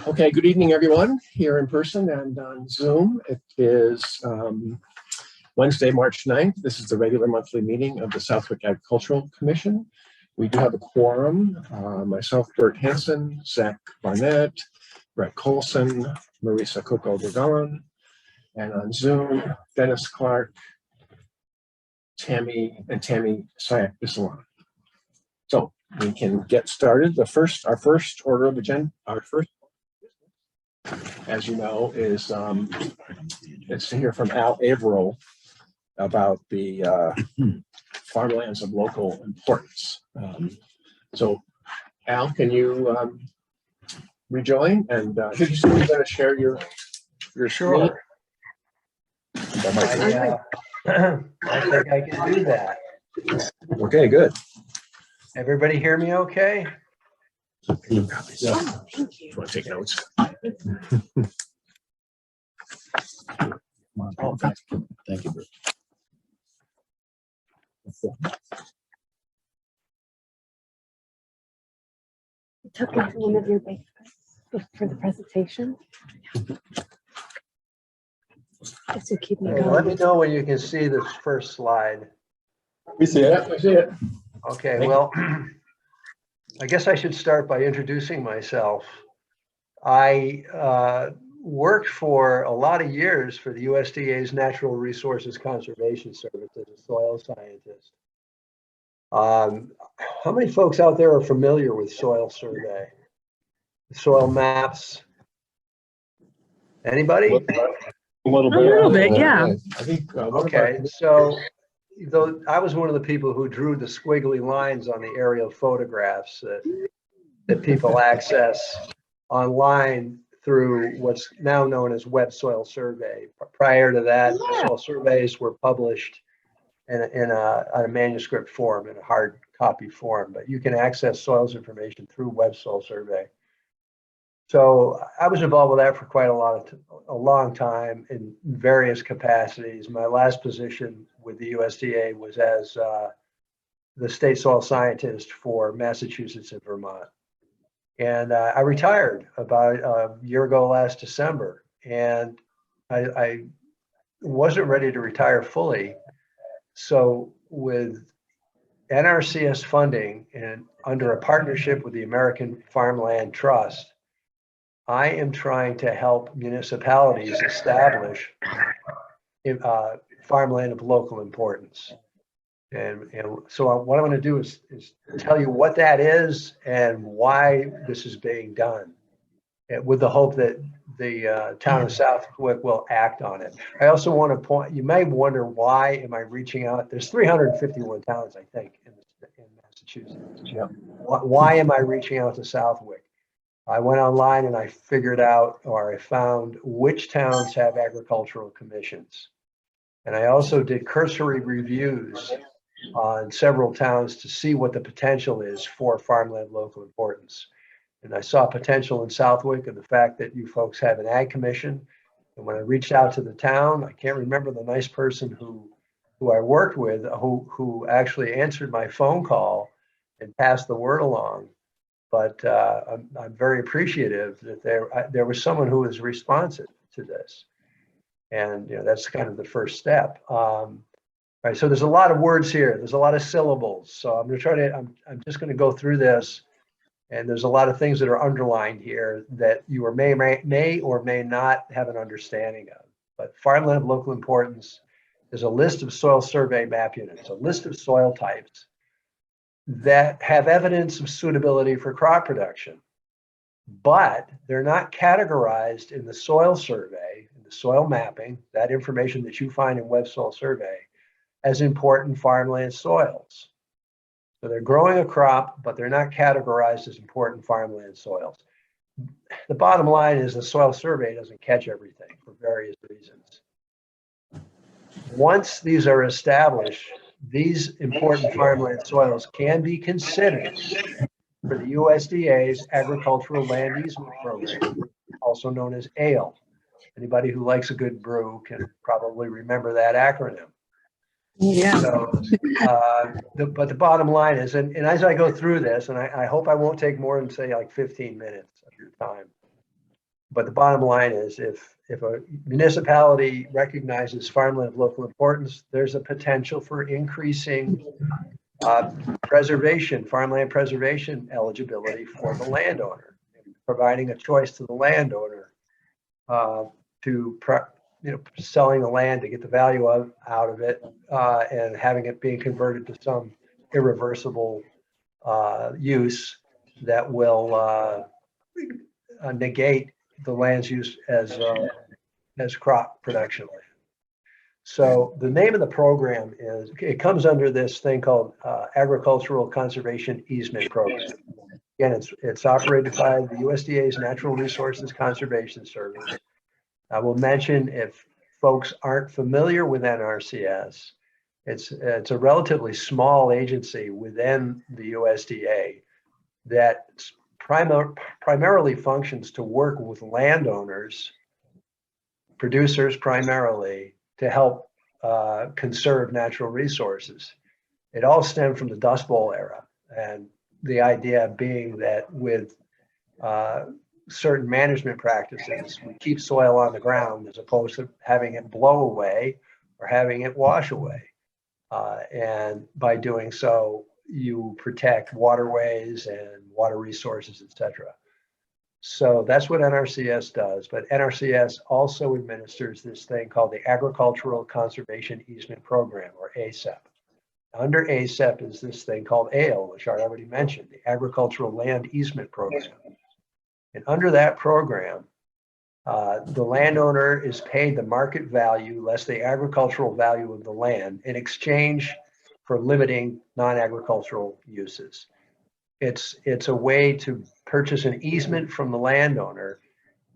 Okay, good evening, everyone, here in person and on Zoom. It is Wednesday, March 9th. This is the regular monthly meeting of the Southwick Agricultural Commission. We do have a quorum. Myself, Bert Hansen, Zach Barnett, Brett Colson, Marisa Coco-Vergallon, and on Zoom, Dennis Clark, Tammy Sayak-Bissalon. So we can get started. Our first order of agenda, as you know, is it's to hear from Al Averill about the farmlands of local importance. So Al, can you rejoin? And I think you said you're going to share your Sure. I think I can do that. Okay, good. Everybody hear me okay? Yeah. Thank you. Want to take notes? Oh, Thank you, Bert. Took one of your big for the presentation. Just to keep me let going. me know when you can see this first slide. We see it. We see it. Okay, well, I guess I should start by introducing myself. I worked for a lot of years for the USDA's Natural Resources Conservation Service as a soil scientist. How many folks out there are familiar with soil survey? Soil maps? Anybody? A little bit, yeah. I think. Okay, so though I was one of the people who drew the squiggly lines on the aerial photographs that people access online through what's now known as Web Soil Survey. Prior to that, soil surveys were published in a manuscript form, in a hard copy form, but you can access soils information through Web Soil Survey. So I was involved with that for quite a long time in various capacities. My last position with the USDA was as the state soil scientist for Massachusetts and Vermont. And I retired about a year ago last December, and I wasn't ready to retire fully. So with NRCS funding and under a partnership with the American Farmland Trust, I am trying to help municipalities establish farmland of local importance. And so what I'm going to do is tell you what that is and why this is being done, with the hope that the town of Southwick will act on it. I also want to point, you may wonder, why am I reaching out? There's 351 towns, I think, in Massachusetts. Yeah. Why am I reaching out to Southwick? I went online and I figured out, or I found, which towns have agricultural commissions. And I also did cursory reviews on several towns to see what the potential is for farmland local importance. And I saw potential in Southwick and the fact that you folks have an ag commission. And when I reached out to the town, I can't remember the nice person who I worked with, who actually answered my phone call and passed the word along. But I'm very appreciative that there was someone who was responsive to this. And that's kind of the first step. Right, so there's a lot of words here. There's a lot of syllables. So I'm going to try to, I'm just going to go through this. And there's a lot of things that are underlined here that you may or may not have an understanding of. But farmland of local importance is a list of soil survey map units, a list of soil types that have evidence of suitability for crop production, but they're not categorized in the soil survey, in the soil mapping, that information that you find in Web Soil Survey, as important farmland soils. So they're growing a crop, but they're not categorized as important farmland soils. The bottom line is the soil survey doesn't catch everything for various reasons. Once these are established, these important farmland soils can be considered for the USDA's Agricultural Land Easement Program, also known as ALE. Anybody who likes a good brew can probably remember that acronym. Yeah. So, but the bottom line is, and as I go through this, and I hope I won't take more than say like 15 minutes of your time. But the bottom line is if a municipality recognizes farmland of local importance, there's a potential for increasing preservation, farmland preservation eligibility for the landowner, providing a choice to the landowner to selling the land to get the value out of it and having it being converted to some irreversible use that will negate the land's use as crop production land. So the name of the program is, it comes under this thing called Agricultural Conservation Easement Program. Again, it's operated by the USDA's Natural Resources Conservation Service. I will mention, if folks aren't familiar with NRCS, it's a relatively small agency within the USDA that primarily functions to work with landowners, producers primarily, to help conserve natural resources. It all stemmed from the Dust Bowl era, and the idea being that with certain management practices, we keep soil on the ground as opposed to having it blow away or having it wash away. And by doing so, you protect waterways and water resources, etc. So that's what NRCS does. But NRCS also administers this thing called the Agricultural Conservation Easement Program, or ACEP. Under ACEP is this thing called ALE, which I already mentioned, the Agricultural Land Easement Program. And under that program, the landowner is paid the market value less the agricultural value of the land in exchange for limiting non-agricultural uses. It's a way to purchase an easement from the landowner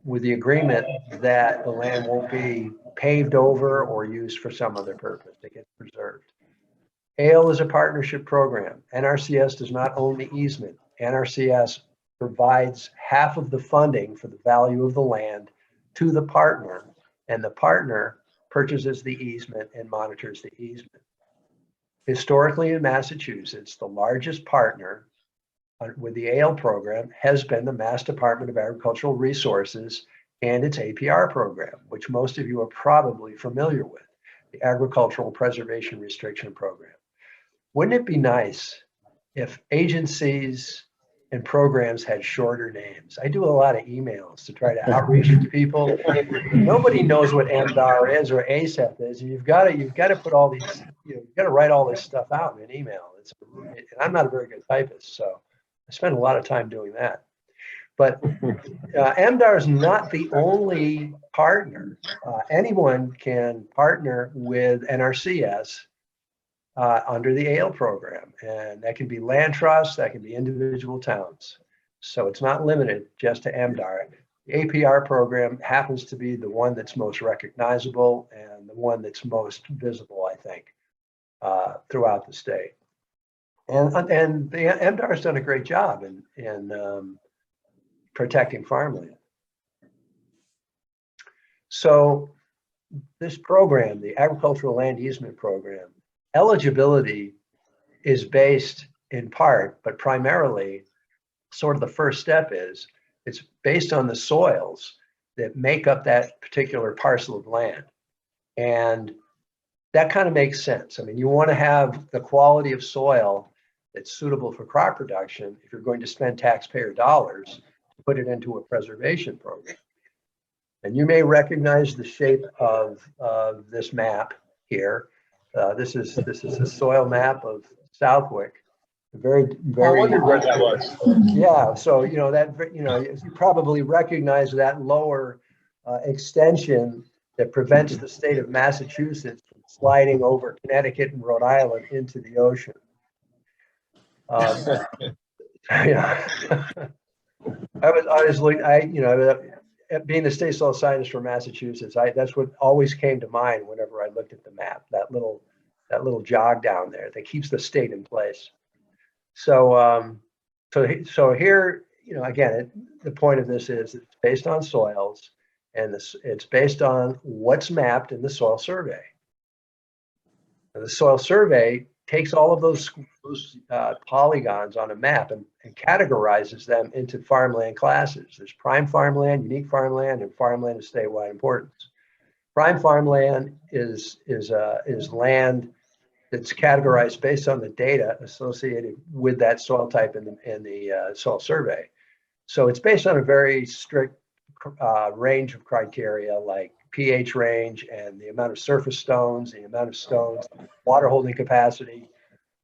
with the agreement that the land won't be paved over or used for some other purpose. It gets preserved. ALE is a partnership program. NRCS does not own the easement. NRCS provides half of the funding for the value of the land to the partner, and the partner purchases the easement and monitors the easement. Historically in Massachusetts, the largest partner with the ALE program has been the Mass Department of Agricultural Resources and its APR program, which most of you are probably familiar with, the Agricultural Preservation Restriction Program. Wouldn't it be nice if agencies and programs had shorter names? I do a lot of emails to try to outreach to people. Nobody knows what MDAR is or ACEP is. You've got to put all these, you've got to write all this stuff out in an email. And I'm not a very good typist, so I spend a lot of time doing that. But MDAR is not the only partner. Anyone can partner with NRCS under the ALE program, and that can be land trusts, that can be individual towns. So it's not limited just to MDAR. The APR program happens to be the one that's most recognizable and the one that's most visible, I think, throughout the state. And the MDAR has done a great job in protecting farmland. So this program, the Agricultural Land Easement Program, eligibility is based in part, but primarily, sort of the first step is, it's based on the soils that make up that particular parcel of land. And that kind of makes sense. I mean, you want to have the quality of soil that's suitable for crop production if you're going to spend taxpayer dollars to put it into a preservation program. And you may recognize the shape of this map here. This is a soil map of Southwick. Very. I wondered where that was. Yeah, so you probably recognize that lower extension that prevents the state of Massachusetts from sliding over Connecticut and Rhode Island into the ocean. Yeah. Being the state soil scientist from Massachusetts, that's what always came to mind whenever I looked at the map. That little jog down there that keeps the state in place. So here, again, the point of this is it's based on soils, and it's based on what's mapped in the soil survey. And the soil survey takes all of those polygons on a map and categorizes them into farmland classes. There's prime farmland, unique farmland, and farmland of statewide importance. Prime farmland is land that's categorized based on the data associated with that soil type in the soil survey. So it's based on a very strict range of criteria like pH range and the amount of surface stones, the amount of stones, water holding capacity,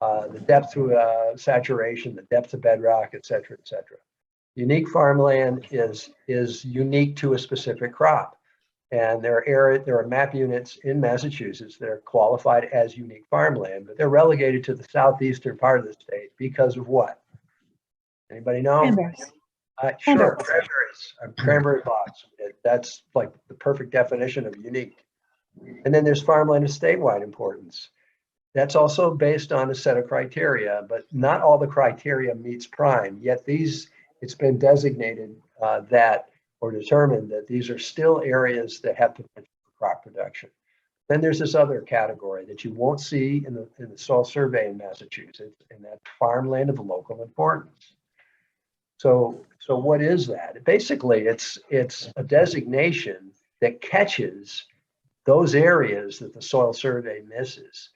the depth to saturation, the depth to bedrock, et cetera, et cetera. Unique farmland is unique to a specific crop. And there are map units in Massachusetts that are qualified as unique farmland, but they're relegated to the southeastern part of the state because of what? Anybody know? Cranberries. Sure, cranberries, cranberry bogs. That's like the perfect definition of unique. And then there's farmland of statewide importance. That's also based on a set of criteria, but not all the criteria meets prime. Yet it's been designated or determined that these are still areas that have potential for crop production. Then there's this other category that you won't see in the soil survey in Massachusetts, and that's farmland of local importance. So what is that? Basically, it's a designation that catches those areas that the soil survey misses.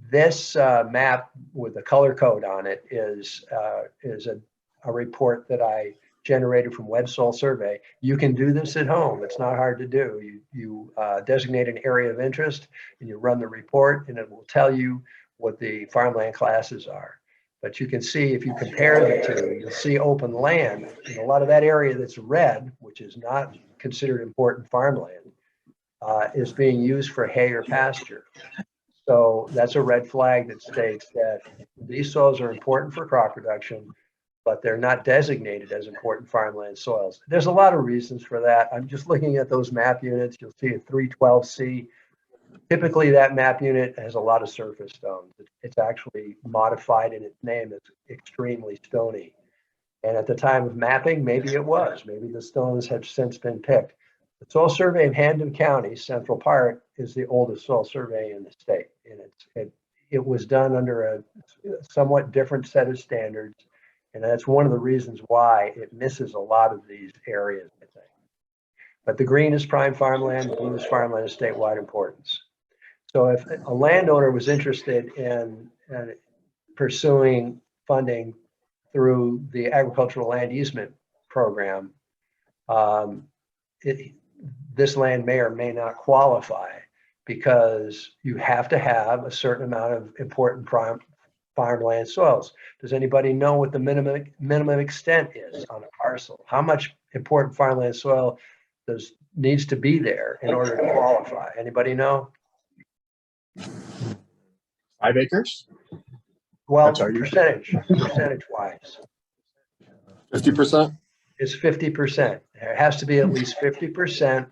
This map with the color code on it is a report that I generated from Web Soil Survey. You can do this at home. It's not hard to do. You designate an area of interest and you run the report, and it will tell you what the farmland classes are. But you can see, if you compare the two, you'll see open land. And a lot of that area that's red, which is not considered important farmland, is being used for hay or pasture. So that's a red flag that states that these soils are important for crop production, but they're not designated as important farmland soils. There's a lot of reasons for that. I'm just looking at those map units. You'll see a 312C. Typically, that map unit has a lot of surface stones. It's actually modified in its name. It's extremely stony. And at the time of mapping, maybe it was. Maybe the stones have since been picked. The soil survey in Hampden County, central part, is the oldest soil survey in the state. And it was done under a somewhat different set of standards. And that's one of the reasons why it misses a lot of these areas, I think. But the green is prime farmland, the blue is farmland of statewide importance. So if a landowner was interested in pursuing funding through the agricultural land easement program, this land may or may not qualify because you have to have a certain amount of important prime farmland soils. Does anybody know what the minimum extent is on a parcel? How much important farmland soil needs to be there in order to qualify? Anybody know? 5 acres, Well, That's our use. percentage-wise, 50%. it's 50%. There has to be at least 50%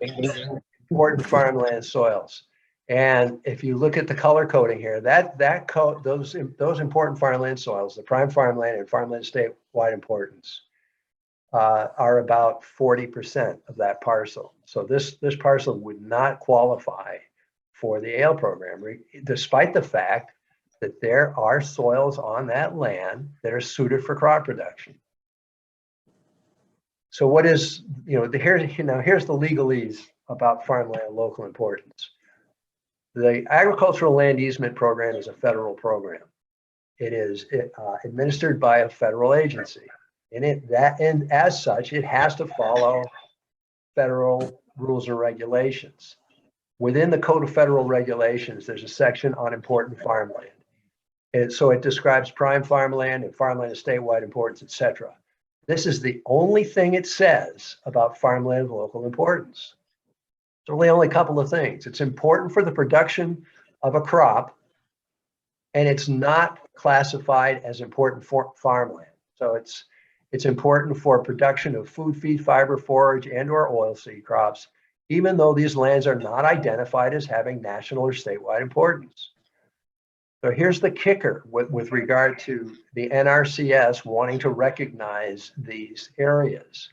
important farmland soils. And if you look at the color coding here, those important farmland soils, the prime farmland and farmland statewide importance, are about 40% of that parcel. So this parcel would not qualify for the ALE program, despite the fact that there are soils on that land that are suited for crop production. So what is, here's the legalese about farmland of local importance. The agricultural land easement program is a federal program. It is administered by a federal agency, and as such, it has to follow federal rules and regulations. Within the Code of Federal Regulations, there's a section on important farmland. And so it describes prime farmland and farmland of statewide importance, et cetera. This is the only thing it says about farmland of local importance. It's only a couple of things. It's important for the production of a crop, and it's not classified as important for farmland. So it's important for production of food, feed, fiber, forage, and/or oilseed crops, even though these lands are not identified as having national or statewide importance. So here's the kicker with regard to the NRCS wanting to recognize these areas.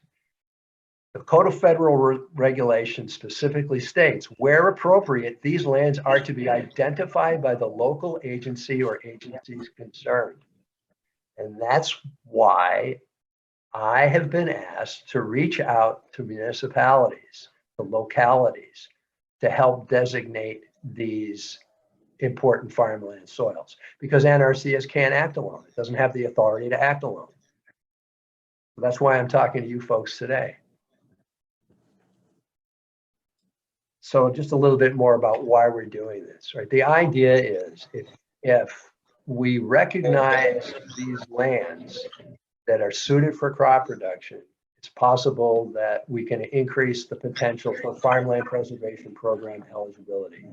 The Code of Federal Regulations specifically states, where appropriate, these lands are to be identified by the local agency or agencies concerned. And that's why I have been asked to reach out to municipalities, to localities, to help designate these important farmland soils, because NRCS can't act alone. It doesn't have the authority to act alone. So that's why I'm talking to you folks today. So just a little bit more about why we're doing this, right? The idea is if we recognize these lands that are suited for crop production, it's possible that we can increase the potential for farmland preservation program eligibility.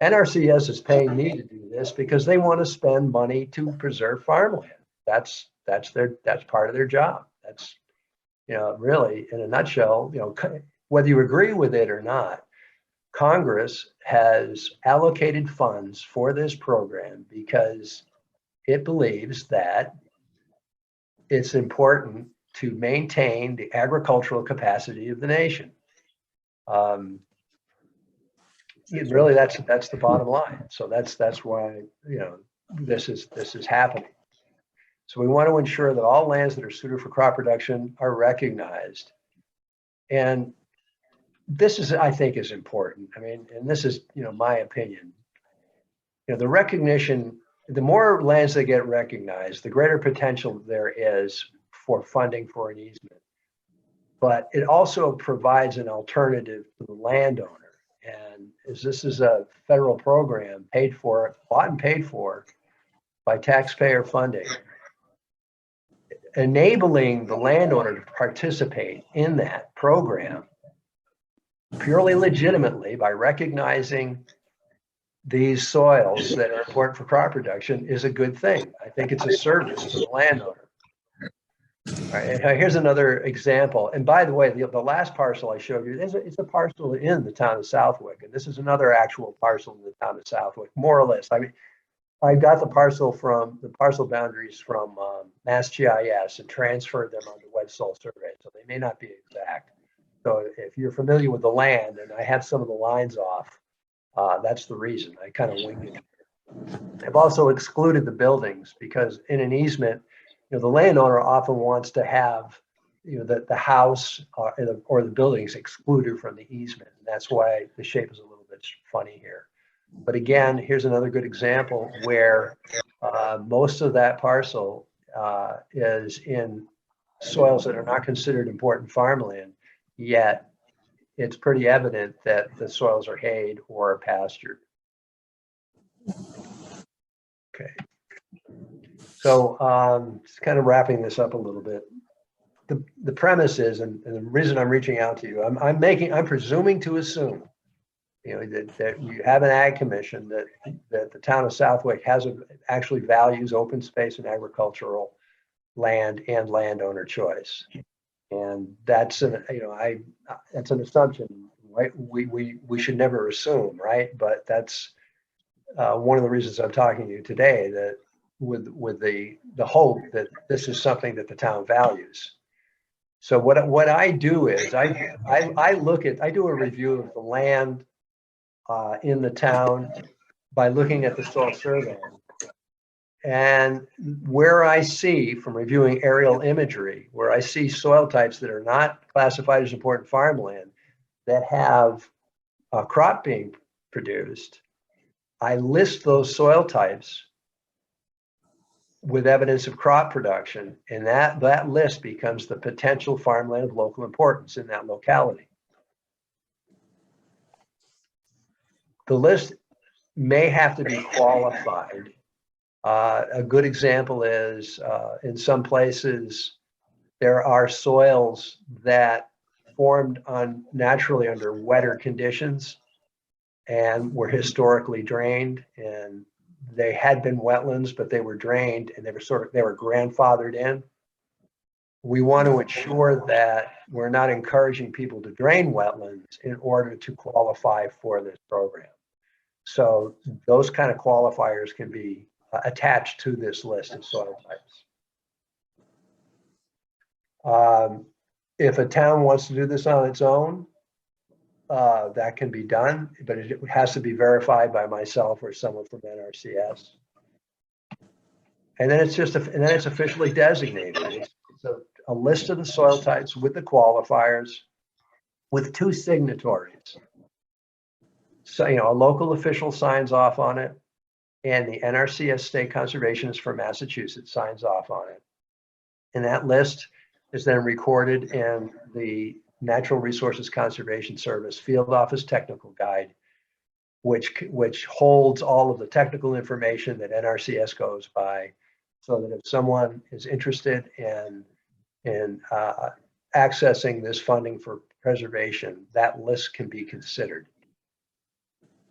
NRCS is paying me to do this because they want to spend money to preserve farmland. That's part of their job. That's, really in a nutshell, whether you agree with it or not, Congress has allocated funds for this program because it believes that it's important to maintain the agricultural capacity of the nation. Really, that's the bottom line. So that's why this is happening. So we want to ensure that all lands that are suited for crop production are recognized, and this is, I think, is important. I mean, and this is, my opinion. The recognition, the more lands that get recognized, the greater potential there is for funding for an easement. But it also provides an alternative to the landowner. And as this is a federal program bought and paid for by taxpayer funding, enabling the landowner to participate in that program purely legitimately by recognizing these soils that are important for crop production is a good thing. I think it's a service to the landowner. All right, and here's another example. And by the way, the last parcel I showed you, it's a parcel in the town of Southwick. And this is another actual parcel in the town of Southwick, more or less. I mean, I got the parcel boundaries from MassGIS and transferred them on the Web Soil Survey. So they may not be exact. So if you're familiar with the land and I have some of the lines off, that's the reason. I kind of winged it. I've also excluded the buildings because in an easement, the landowner often wants to have, the house or the buildings excluded from the easement. And that's why the shape is a little bit funny here. But again, here's another good example where most of that parcel is in soils that are not considered important farmland, yet it's pretty evident that the soils are hayed or pastured. Okay. So just kind of wrapping this up a little bit. The premise is, and the reason I'm reaching out to you, I'm presuming to assume, that you have an ag commission that the town of Southwick actually values open space and agricultural land and landowner choice. And that's that's an assumption, right? We should never assume, right? But that's one of the reasons I'm talking to you today, that with the hope that this is something that the town values. So what I do is I do a review of the land in the town by looking at the soil survey. And where I see, from reviewing aerial imagery, where I see soil types that are not classified as important farmland that have a crop being produced, I list those soil types with evidence of crop production, and that list becomes the potential farmland of local importance in that locality. The list may have to be qualified. A good example is in some places there are soils that formed naturally under wetter conditions and were historically drained, and they had been wetlands, but they were drained and they were grandfathered in. We want to ensure that we're not encouraging people to drain wetlands in order to qualify for this program. So those kind of qualifiers can be attached to this list of soil types. If a town wants to do this on its own, that can be done, but it has to be verified by myself or someone from NRCS. And then it's officially designated. It's a list of the soil types with the qualifiers, with 2 signatories. So, a local official signs off on it, and the NRCS State Conservationist for Massachusetts signs off on it. And that list is then recorded in the Natural Resources Conservation Service Field Office Technical Guide, which holds all of the technical information that NRCS goes by, so that if someone is interested in accessing this funding for preservation, that list can be considered.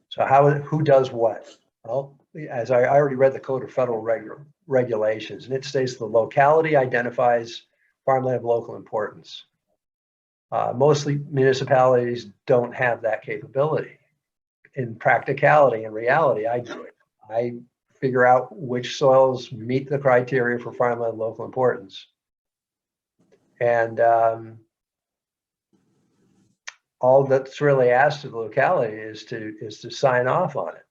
So who does what? Well, as I already read the Code of Federal Regulations, and it states the locality identifies farmland of local importance. Mostly municipalities don't have that capability. In practicality and reality, I do it. I figure out which soils meet the criteria for farmland of local importance. And all that's really asked of the locality is to sign off on it.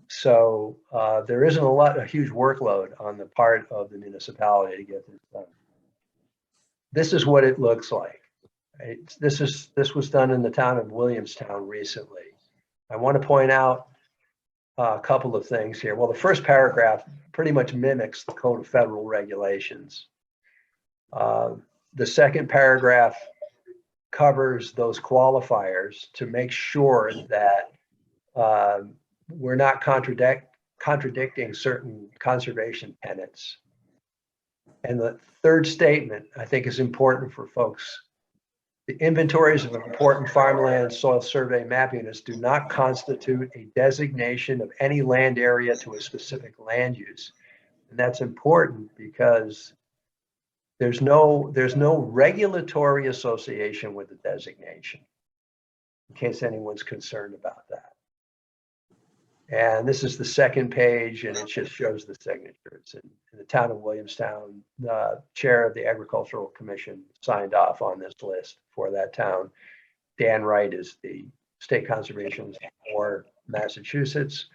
So there isn't a huge workload on the part of the municipality to get this done. This is what it looks like. This was done in the town of Williamstown recently. I want to point out a couple of things here. Well, the first paragraph pretty much mimics the Code of Federal Regulations. The second paragraph covers those qualifiers to make sure that we're not contradicting certain conservation tenets. And the third statement, I think, is important for folks. The inventories of important farmland soil survey map units do not constitute a designation of any land area to a specific land use. And that's important because there's no regulatory association with the designation, in case anyone's concerned about that. And this is the second page, and it just shows the signatures. In the town of Williamstown, the chair of the Agricultural Commission signed off on this list for that town. Dan Wright is the state conservationist for Massachusetts.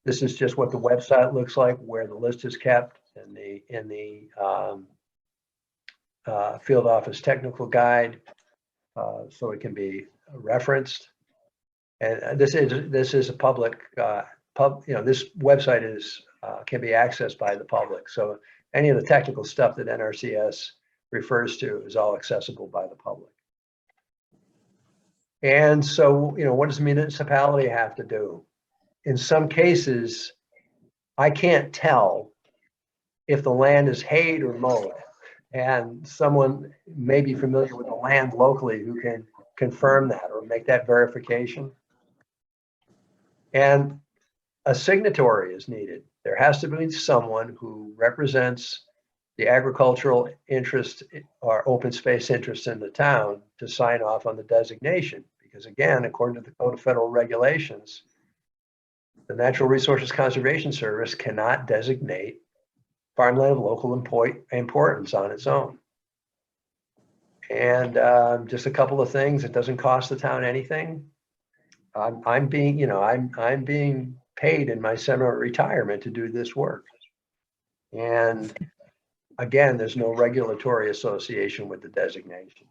This is just what the website looks like, where the list is kept in the field office technical guide, so it can be referenced. And this is a public this website is can be accessed by the public. So any of the technical stuff that NRCS refers to is all accessible by the public. And so, what does the municipality have to do? In some cases, I can't tell if the land is hayed or mowed. And someone may be familiar with the land locally who can confirm that or make that verification. And a signatory is needed. There has to be someone who represents the agricultural interest or open space interest in the town to sign off on the designation. Because again, according to the Code of Federal Regulations, the Natural Resources Conservation Service cannot designate farmland of local importance on its own. And just a couple of things, it doesn't cost the town anything. I'm being paid in my semi-retirement to do this work. And again, there's no regulatory association with the designation.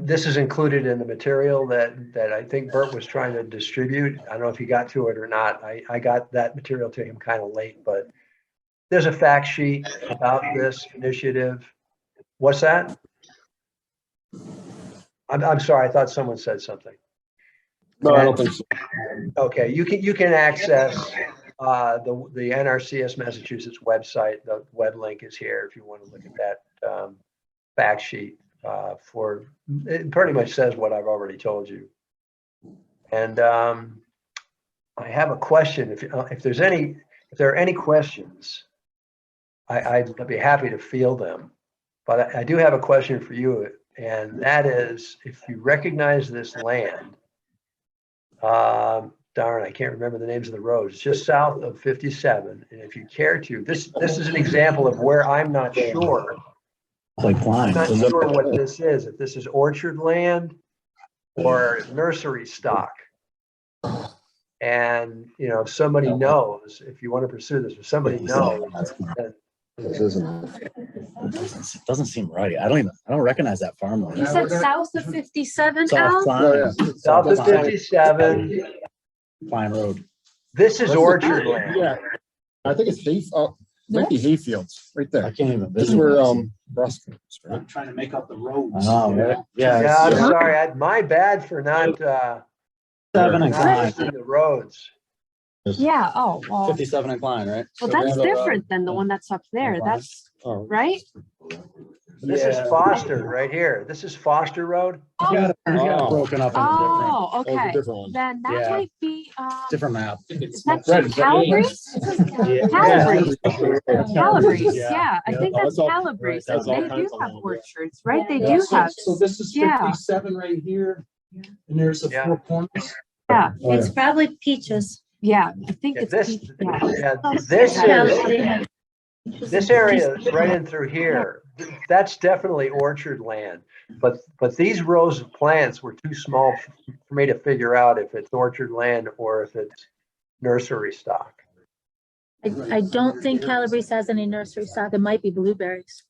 This is included in the material that I think Bert was trying to distribute. I don't know if he got to it or not. I got that material to him kind of late, but there's a fact sheet about this initiative. What's that? I'm sorry, I thought someone said something. No, I don't think so. Okay, you can access the NRCS Massachusetts website. The web link is here if you want to look at that fact sheet. It pretty much says what I've already told you. And I have a question. If there are any questions, I'd be happy to field them. But I do have a question for you, and that is, if you recognize this land, darn, I can't remember the names of the roads. It's just south of 57. And if you care to, this is an example of where I'm not sure. Like I'm Klein. not sure what this is, if this is orchard land or nursery stock. And, you know, if somebody knows, if you want to pursue this, if somebody knows, then It doesn't seem right. I don't recognize that farmland. You said south of 57, South Al? Klein. south of 57, Klein Road. this is orchard land. Yeah, I think it's might be hayfields right I there. can't even. This is where, Brusco is, right? I'm trying to make out the roads. Oh, right. Yeah. Yeah, I'm it's sorry, my bad for not 7 and Klein. listing the roads. Yeah, oh, well, 57 and Klein, right? well, So that's they have, different than the one that's up there. That's, Oh, right? This is Foster right here. This is Foster Road. Oh, broken up into Oh, those are okay. different ones. Then that Yeah. might be, different map. is that Red, is that Calabrese? Yeah. Calabrese, Calabrese, Yeah. yeah. I think Oh, that's that's all- Calabrese. right, that's And all they kinds do of have land, yeah. orchards, right? They Yeah, do so- have, So this is Yeah. 57 right here, and there's the Yeah. 4 corners. yeah, It's probably peaches. yeah. I think Yeah, it's, this, yeah. yeah, this area right in through here, that's definitely orchard land. But these rows of plants were too small for me to figure out if it's orchard land or if it's nursery stock. I don't think Calabrese has any nursery stock. It might be blueberries.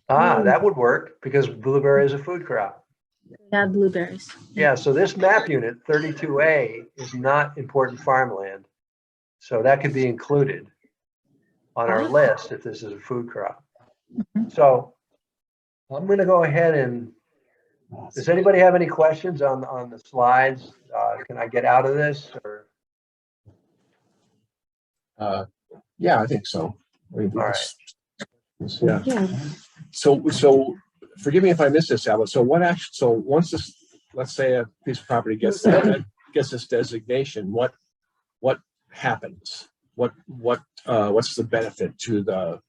Ah, that would work because blueberry is a food crop. They have blueberries. Yeah, so this map unit 32A is not important farmland. So that could be included on our list if this is a food crop. So I'm going to go ahead and, does anybody have any questions on the slides? Can I get out of this or? Yeah, I think so. All right. Yeah. Yeah. So forgive me if I missed this, Albert. So once this, let's say a piece of property gets this designation, what happens? What's the benefit to the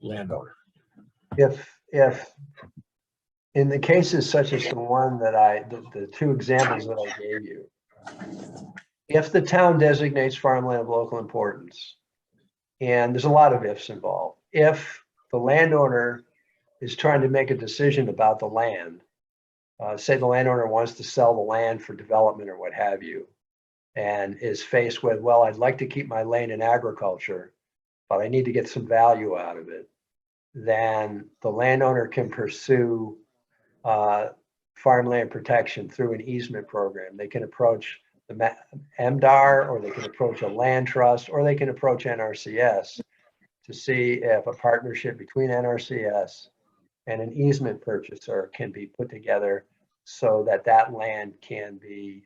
landowner? If in the cases such as the one that the two examples that I gave you, if the town designates farmland of local importance, and there's a lot of ifs involved, if the landowner is trying to make a decision about the land, say the landowner wants to sell the land for development or what have you, and is faced with, well, I'd like to keep my land in agriculture, but I need to get some value out of it, then the landowner can pursue farmland protection through an easement program. They can approach the MDR, or they can approach a land trust, or they can approach NRCS to see if a partnership between NRCS and an easement purchaser can be put together so that that land can be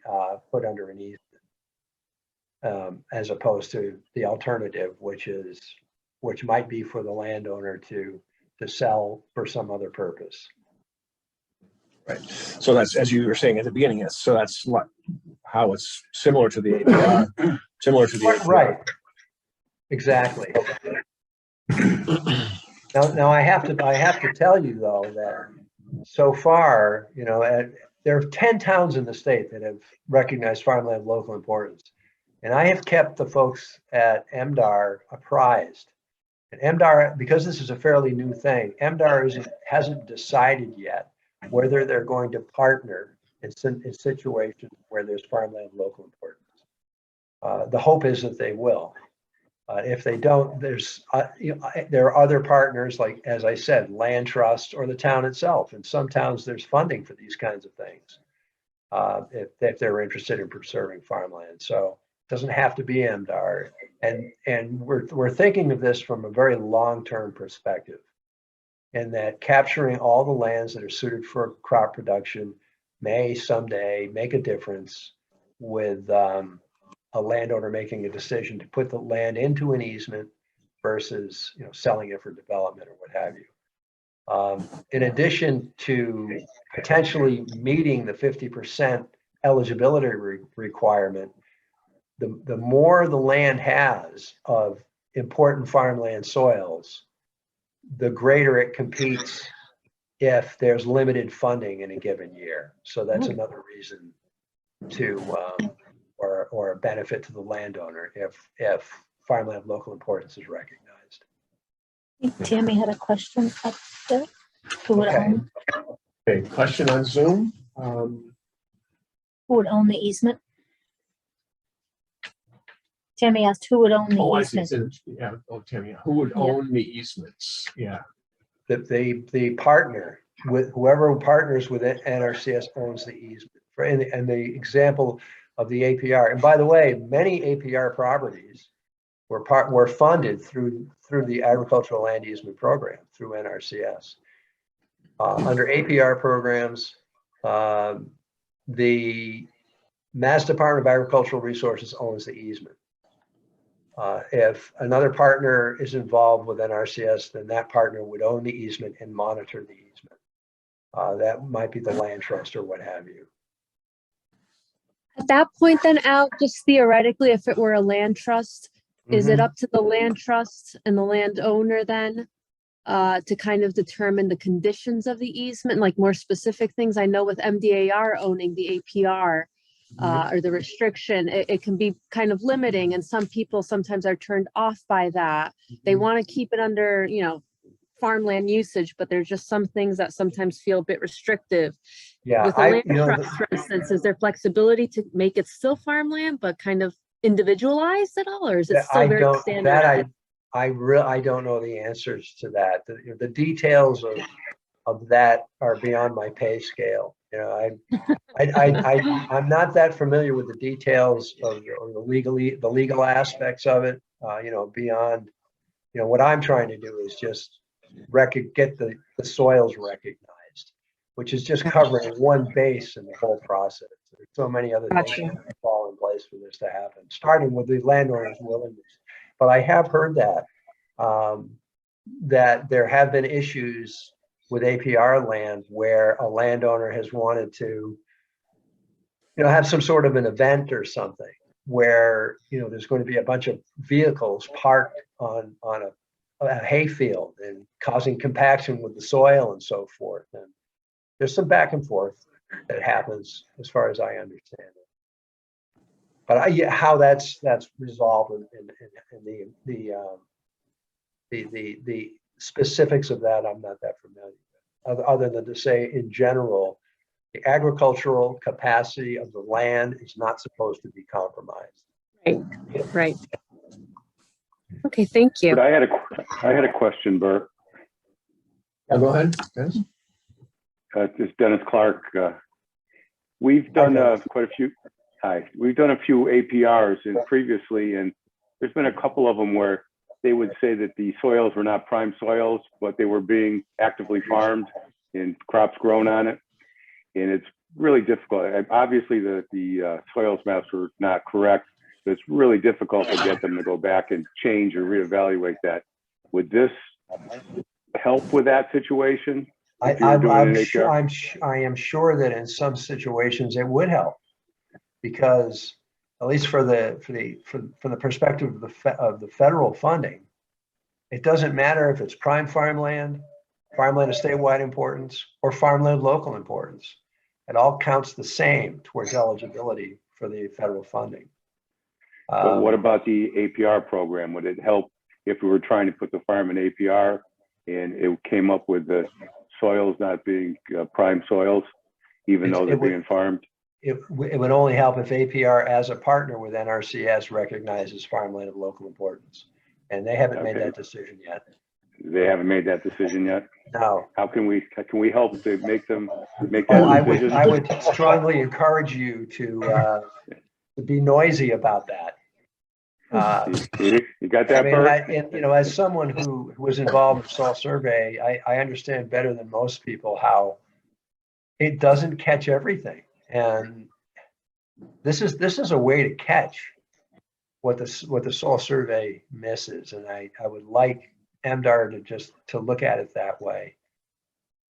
put under an easement, as opposed to the alternative, which might be for the landowner to sell for some other purpose. Right. So that's, as you were saying at the beginning, so that's how it's similar to the APR, similar to the APR. Right. Exactly. Now I have to tell you though that so far, you know, there are 10 towns in the state that have recognized farmland of local importance. And I have kept the folks at MDR apprised. And MDR, because this is a fairly new thing, MDR hasn't decided yet whether they're going to partner in situations where there's farmland of local importance. The hope is that they will. If they don't, there are other partners, like, as I said, land trust or the town itself. In some towns, there's funding for these kinds of things if they're interested in preserving farmland. So it doesn't have to be MDR. And we're thinking of this from a very long-term perspective, and that capturing all the lands that are suited for crop production may someday make a difference with a landowner making a decision to put the land into an easement versus, you know, selling it for development or what have you. In addition to potentially meeting the 50% eligibility requirement, the more the land has of important farmland soils, the greater it competes if there's limited funding in a given year. So that's another reason to or a benefit to the landowner if farmland of local importance is recognized. Tammy had a question up there. Who would Okay. own, Okay, question on Zoom. who would own the easement? Tammy asked who would own the Oh, I see. easement. Yeah, oh, Tammy, who would own the easements? Yeah. The partner with whoever partners with it, NRCS owns the easement. And the example of the APR, and by the way, many APR properties were funded through the agricultural land easement program through NRCS. Under APR programs, the Mass Department of Agricultural Resources owns the easement. If another partner is involved with NRCS, then that partner would own the easement and monitor the easement. That might be the land trust or what have you. At that point then, Al, just theoretically, if it were a land trust, is it Mhm. up to the land trust and the landowner then to kind of determine the conditions of the easement, like more specific things? I know with MDAR owning the APR or the restriction, it can be kind of limiting, and some people sometimes are turned off by that. They want to keep it under, farmland usage, but there's just some things that sometimes feel a bit restrictive. Yeah, With a land trust, for instance, is there flexibility to make it still farmland, but kind of individualized at all, or is it still very standard? I don't know the answers to that. The details of that are beyond my pay scale. I'm not that familiar with the details of the legal aspects of it. Beyond, what I'm trying to do is just get the soils recognized, which is just covering one base in the whole process. There's so many other things that fall in place for this to happen, starting with the landowner's willingness. But I have heard that there have been issues with APR land where a landowner has wanted to, have some sort of an event or something where, there's going to be a bunch of vehicles parked on a hayfield and causing compaction with the soil and so forth. And there's some back and forth that happens as far as I understand it. But how that's resolved in the specifics of that, I'm not that familiar with, other than to say in general, the agricultural capacity of the land is not supposed to be compromised. Right. Okay, thank you. But I had a question, Bert. Yeah, go ahead, Dennis. This is Dennis Clark. We've done quite a few. Hi, we've done a few APRs previously, and there's been a couple of them where they would say that the soils were not prime soils, but they were being actively farmed and crops grown on it. And it's really difficult. Obviously, the soils maps were not correct. But it's really difficult to get them to go back and change or reevaluate that. Would this help with that situation? I am sure that in some situations it would help, because at least from the perspective of the federal funding, it doesn't matter if it's prime farmland of statewide importance, or farmland of local importance. It all counts the same towards eligibility for the federal funding. But what about the APR program? Would it help if we were trying to put the farm in APR and it came up with the soils not being prime soils, even though they're being farmed? It would only help if APR, as a partner with NRCS, recognizes farmland of local importance. And they haven't made that decision yet. They haven't made that decision yet? No. How can we help to make them make that decision? I would strongly encourage you to be noisy about that. You got that, Bert? As someone who was involved in soil survey, I understand better than most people how it doesn't catch everything. And this is a way to catch what the soil survey misses. And I would like MDAR to look at it that way.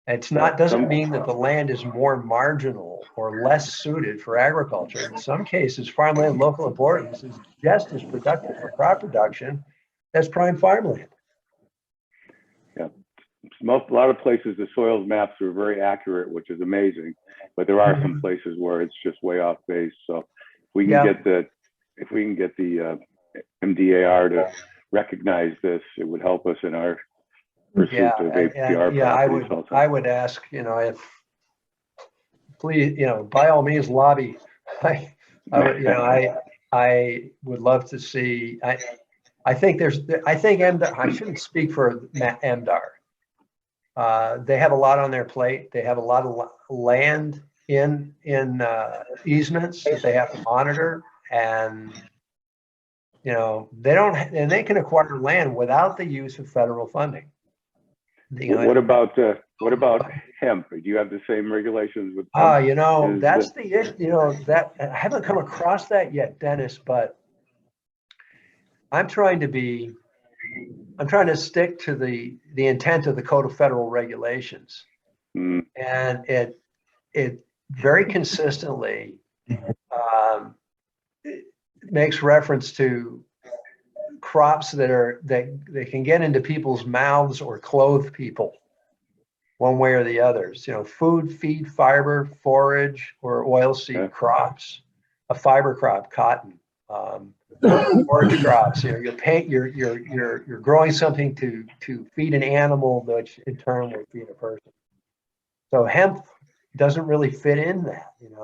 Doesn't mean that the land is more marginal or less suited for agriculture. In some cases, farmland of local importance is just as productive for crop production as prime farmland. Yeah, a lot of places the soils maps are very accurate, which is amazing. But there are some places where it's just way off base. So we Yeah. can get the MDAR to recognize this, it would help us in our pursuit Yeah, of and- APR yeah, properties also. I would ask, if, please, by all means lobby. I would love to see, I think MDR, I shouldn't speak for MDR. They have a lot on their plate. They have a lot of land in easements that they have to monitor, and they can acquire land without the use of federal funding. What about hemp? Do you have the same regulations with hemp? That's the issue, that I haven't come across that yet, Dennis, but I'm trying to stick to the intent of the Code of Federal Regulations. Mm, And it very consistently it makes reference to crops that they can get into people's mouths or clothe people one way or the others. Food, feed, fiber, forage, or oilseed crops, a fiber crop, cotton, forage crops. You're growing something to feed an animal, which in turn will feed a person. So hemp doesn't really fit in that, and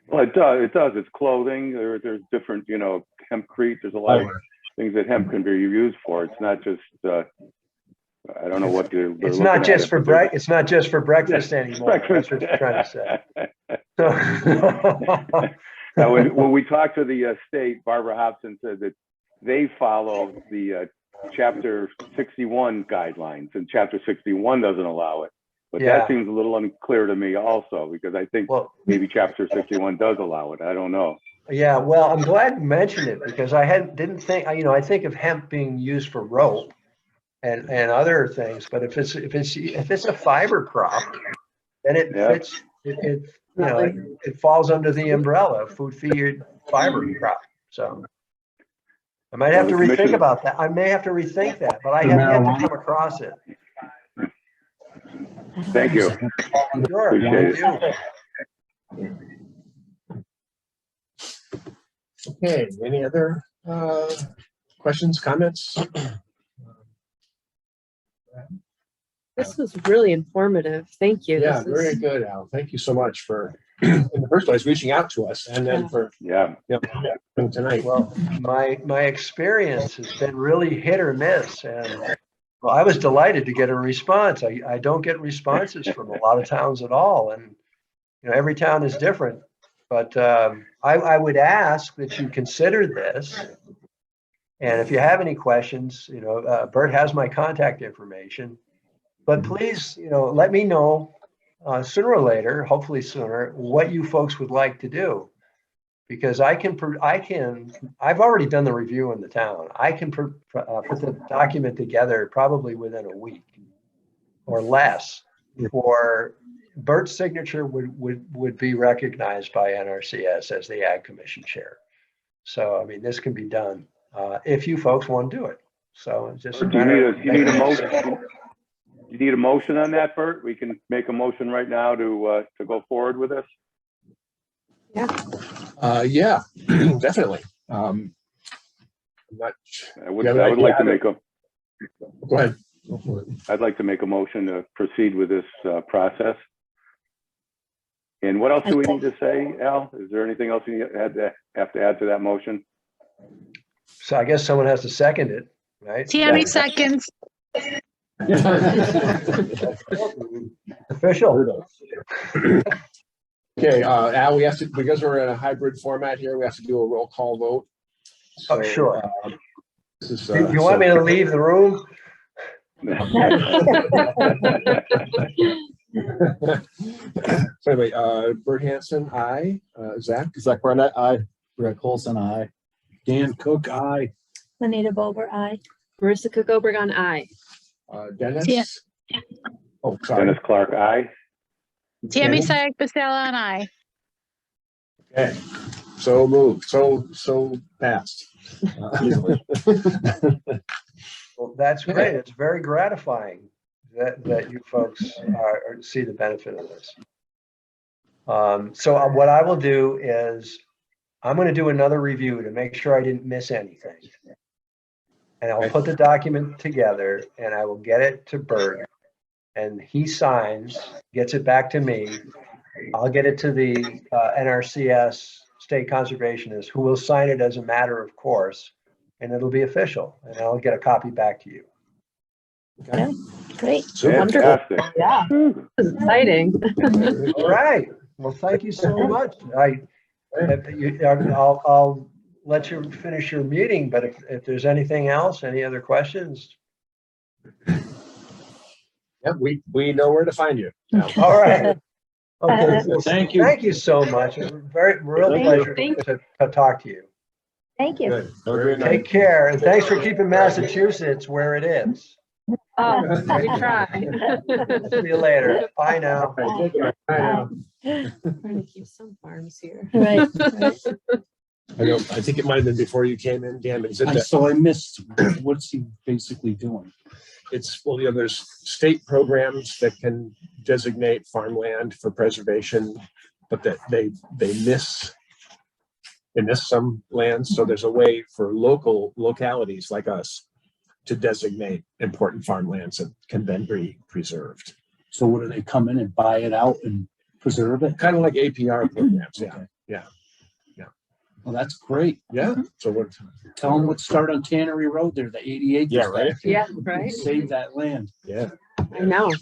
well, it does. It's clothing. There's different, hempcrete. There's a lot of things that hemp can be used for. It's not just. I don't know what they're. it's not just for It's not just for breakfast anymore. Breakfast. That's what you're trying to say. Now, when we talked to the state, Barbara Hobson said that they follow the Chapter 61 guidelines, and Chapter 61 doesn't allow it. But Yeah. that seems a little unclear to me also, because I think maybe Chapter 61 does allow it. I don't know. Yeah, well, I'm glad you mentioned it, because I didn't think, I think of hemp being used for rope and other things, but if it's a fiber crop, then it fits, it falls under the umbrella of food, feed, fiber crop. So I might have to rethink about that. I may have to rethink that, but I have yet to come across it. Thank you. Sure, Appreciate thank you. Okay, any other questions, comments? This was really informative. Thank you. Yeah, This very is- good, Al. Thank you so much for, in the first place, reaching out to us, and then for coming tonight. Well, my experience has been really hit or miss, and well, I was delighted to get a response. I don't get responses from a lot of towns at all, and every town is different. But I would ask that you consider this, and if you have any questions, Bert has my contact information. But please, let me know sooner or later, hopefully sooner, what you folks would like to do. Because I've already done the review in the town. I can put the document together probably within a week or less. For Bert's signature would be recognized by NRCS as the Ag Commission chair. So, I mean, this can be done if you folks want to do it. So it's just. Do you need a motion? You need a motion on that, Bert? We can make a motion right now to go forward with this. Yeah, definitely. I'm not. I would like to make a. Go ahead. Go for it. I'd like to make a motion to proceed with this process. And what else do we need to say, Al? Is there anything else you have to add to that motion? So I guess someone has to second it, right? Tammy seconds. Official. Okay, Al, we have to, because we're in a hybrid format here, we have to do a roll call vote. Oh, sure. This is, Do you want me to leave the room? So anyway, Bert Hanson, aye. Zach? Zach Barnett, aye. Greg Colson, aye. Dan Cook, aye. Lenita Bober, aye. Marissa Cook Obregon, aye. Dennis? Yeah. Oh, sorry. Dennis Clark, aye. Tammy Sayek Basella and I. Okay, so moved, so passed. Easily. Well, that's great. It's very gratifying that you folks see the benefit of this. So what I will do is I'm going to do another review to make sure I didn't miss anything. And I'll put the document together and I will get it to Bert. And he signs, gets it back to me. I'll get it to the NRCS State Conservationist, who will sign it as a matter of course, and it'll be official. And I'll get a copy back to you. Great. Fantastic. Yeah, this is exciting. All right. Well, thank you so much. I'll let you finish your meeting, but if there's anything else, any other questions? Yeah, we know where to find you. now. All right. Okay. Well, Thank you. Thank you so much. It's a real Thank pleasure you. to talk to you. Thank you. Good. Have a great Take night. care, and thanks for keeping Massachusetts where it is. Oh, we try. See you later. Bye now. Bye now. Trying to keep some farms here. Right. I know, I think it might have been before you came in, Dan, but So I missed, what's he basically doing? it's, well, there's state programs that can designate farmland for preservation, but that they miss some lands. So there's a way for localities like us to designate important farmlands that can then be preserved. So what do they come in and buy it out and preserve it? Kind of like APR programs. Yeah. Okay. Yeah. Well, that's great. Yeah. So what? Tell them let's start on Tannery Road there, the 80 acres. Yeah, right. Yeah, right. Save that land. Yeah. I know.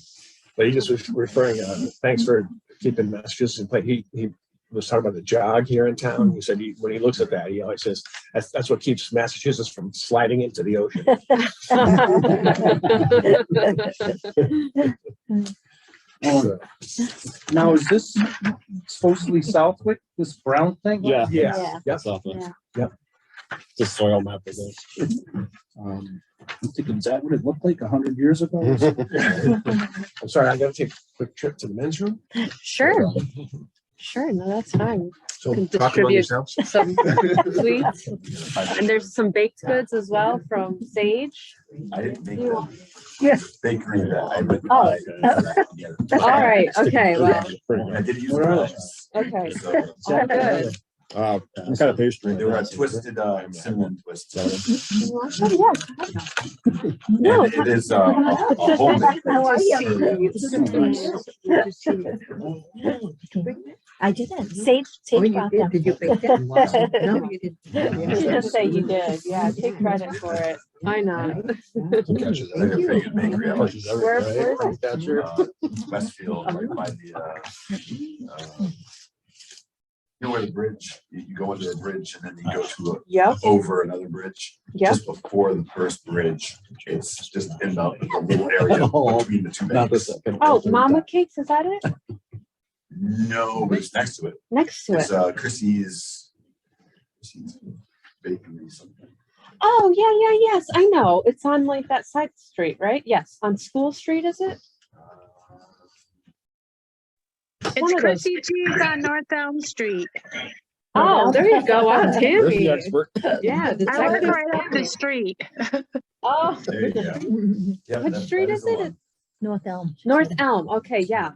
But he just was referring, thanks for keeping Massachusetts in play. He was talking about the jog here in town. He said when he looks at that, he always says, that's what keeps Massachusetts from sliding into the ocean. Oh, now, is this supposedly Southwick, this brown thing? Yeah. Yeah. Yep. Yeah. The soil map of this. I'm thinking, is that what it looked like 100 years ago? I'm sorry, I gotta take a quick trip to the men's room. Sure. Sure. No, that's fine. So Can talk among distribute yourselves. some sweets. And there's some baked goods as well from Sage. I didn't make You that. want- Bakery that I would. Oh. All right. Okay. Well, I did use. Where are the okay. So, All good. what kind of pastry? They were a twisted, cinnamon twist. Yeah. No. And it is, a homemade. How are you? you? I didn't. Sage brought them. Did you bake them? No, you didn't. I was gonna say you did. Yeah, take credit for it. I know. Like a pretty good bakery. I like it. Where- Westfield, right by the, you know where the bridge, you go under a bridge and then you go to Yep. over another bridge. Yep. Just before the first bridge, it's just in the little area between the two Not the banks. second. Oh, Mama Cakes. Is that it? No, but it's next to it. Next to it. It's Chrissy's Bakery something. Oh, yeah. Yes. I know. It's on like that side street, right? Yes. On School Street, is it? One It's of those. Chrissy Cheese on North Elm Street. Oh, there you go. Wow, There's the Tammy. expert. Yeah. the I live detective right up the Tammy. street. Oh, There you go. Yeah, which that- street that is the it? one. North Elm. North Elm. Okay. Yeah.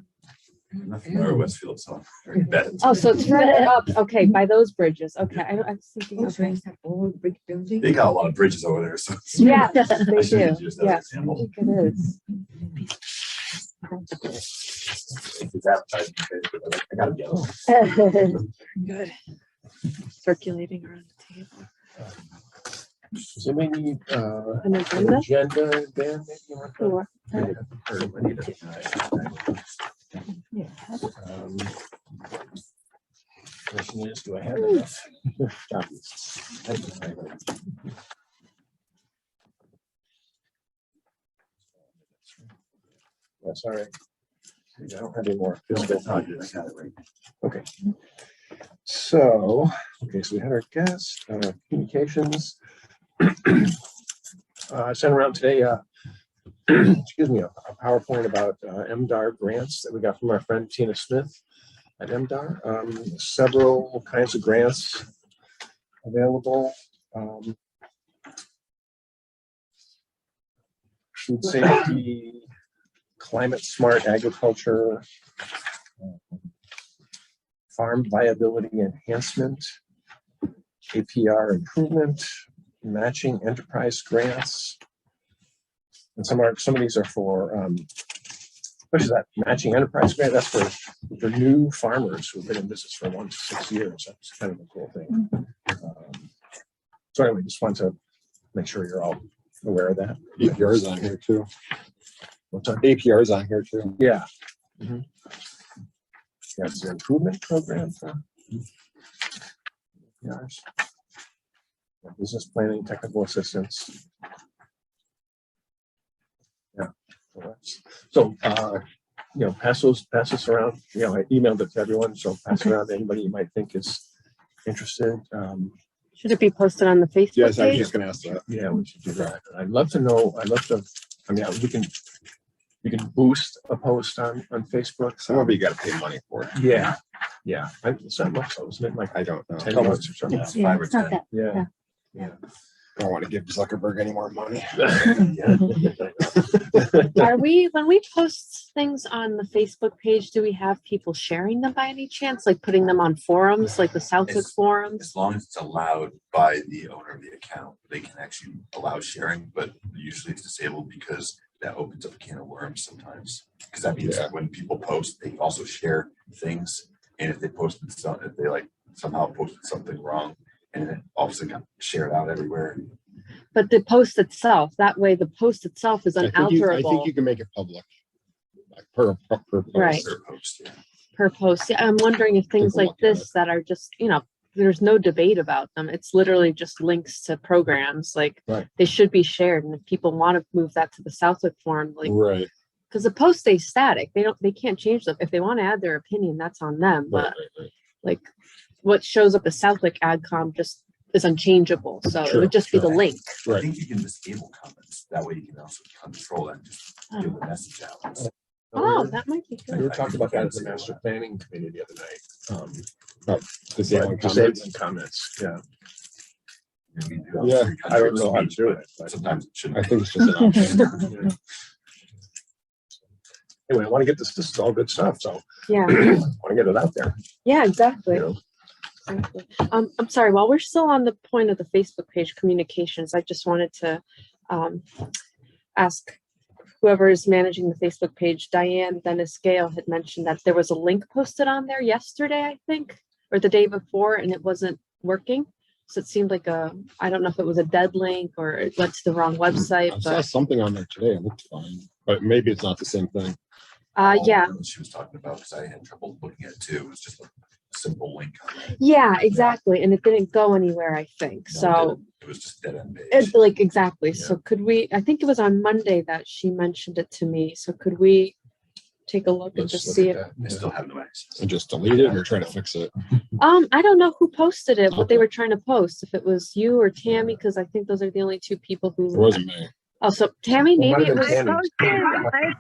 I'm not familiar with Westfield, so I bet it's. Oh, so it's further up. Okay. By those bridges. Okay. I was thinking, Oh, so okay. it's that old brick building? They got a lot of bridges over there, so. Yeah, I they should do. use that Yeah, as I an example. think it is. If it's advertising, I gotta get it. Good. Circulating around the table. So we need An an agenda? agenda, Dan, maybe you want to- Sure. I need Question is, do I have enough copies? Yeah, sorry. I don't have any more. physical copies. Okay. So we had our guest, communications. I sent around today, excuse me, a PowerPoint about MDAR grants that we got from our friend Tina Smith at MDAR. Several kinds of grants available. Food safety, climate smart agriculture, farm viability enhancement, APR improvement, matching enterprise grants. And some of these are for, what is that, matching enterprise grant? That's for new farmers who've been in business for 1 to 6 years. That's kind of a cool thing. So anyway, just want to make sure you're all aware of that. APR's on here too. What's that? APR's on here too. Yeah. Mhm. Yeah, it's an improvement program for APRs. Yeah, business planning, technical assistance. Yeah. So, pass this around. You know, I emailed it to everyone, so pass it around to anybody you might think is interested. Should it be posted on the Facebook Yes, I was page? just gonna ask that. Yeah, we should do that. I'd love to know, I mean, we can boost a post on Facebook. Some of you gotta pay money for it. Yeah, yeah. It's not much, though, isn't it? Like I don't know. 10 bucks or something. It's, yeah, it's not that. Yeah. Yeah. I don't want to give Zuckerberg any more money. Are when we post things on the Facebook page, do we have people sharing them by any chance? Like putting them on forums, like the Southwick It's- forums? As long as it's allowed by the owner of the account, they can actually allow sharing, but usually it's disabled because that opens up a can of worms sometimes. Because that means that when people post, they also share things. And if they posted something, if they like somehow posted something wrong and it also got shared out everywhere. But the post itself, that way the post itself is I think you unalterable can make it public. Like per post. Right. Their post, yeah. per post. Yeah, I'm wondering if things Take a like look at this that are just, there's no debate about them. It's literally just links to programs. Like Right. they should be shared. And if people want to move that to the Southwick forum, like, Right. because the post stays static, they can't change them. If they want to add their opinion, that's on them. But Right. like what shows up as Southwick AdCom just is unchangeable. So it Sure, would just be the sure. link. I Right. think you can disable comments. That way you can also control that and just give the message out. Oh, that might be We good. were talking about that at the master planning committee the other night. Disabling Disabling comments, yeah. We do Yeah, free I don't country know how to speech, do but it, but sometimes it shouldn't. I think it's just an option. yeah. Anyway, I want to get this is all good stuff, so Yeah. I want to get it out there, Yeah, exactly. you know. Exactly. I'm sorry, while we're still on the point of the Facebook page communications, I just wanted to ask whoever is managing the Facebook page, Diane Dennis Gale had mentioned that there was a link posted on there yesterday, I think, or the day before, and it wasn't working. So it seemed like I don't know if it was a dead link or it went to the wrong website, I saw but something on there today. It looked fine, but maybe it's not the same thing. yeah. What she was talking about, because I had trouble looking at it too. It was just a simple link. Yeah, exactly. And it didn't go anywhere, I think. No, So it was just dead end page. it's like exactly. Yeah. So could I think it was on Monday that she mentioned it to me. So could we take a look and Let's just look see at if that. I still have no access. And just delete it or try to fix it. I don't know who posted it, what they Okay. were trying to post, if it was you or Tammy, because I think those are the only two people It who wasn't me. oh, so Tammy, Well, maybe it might was have been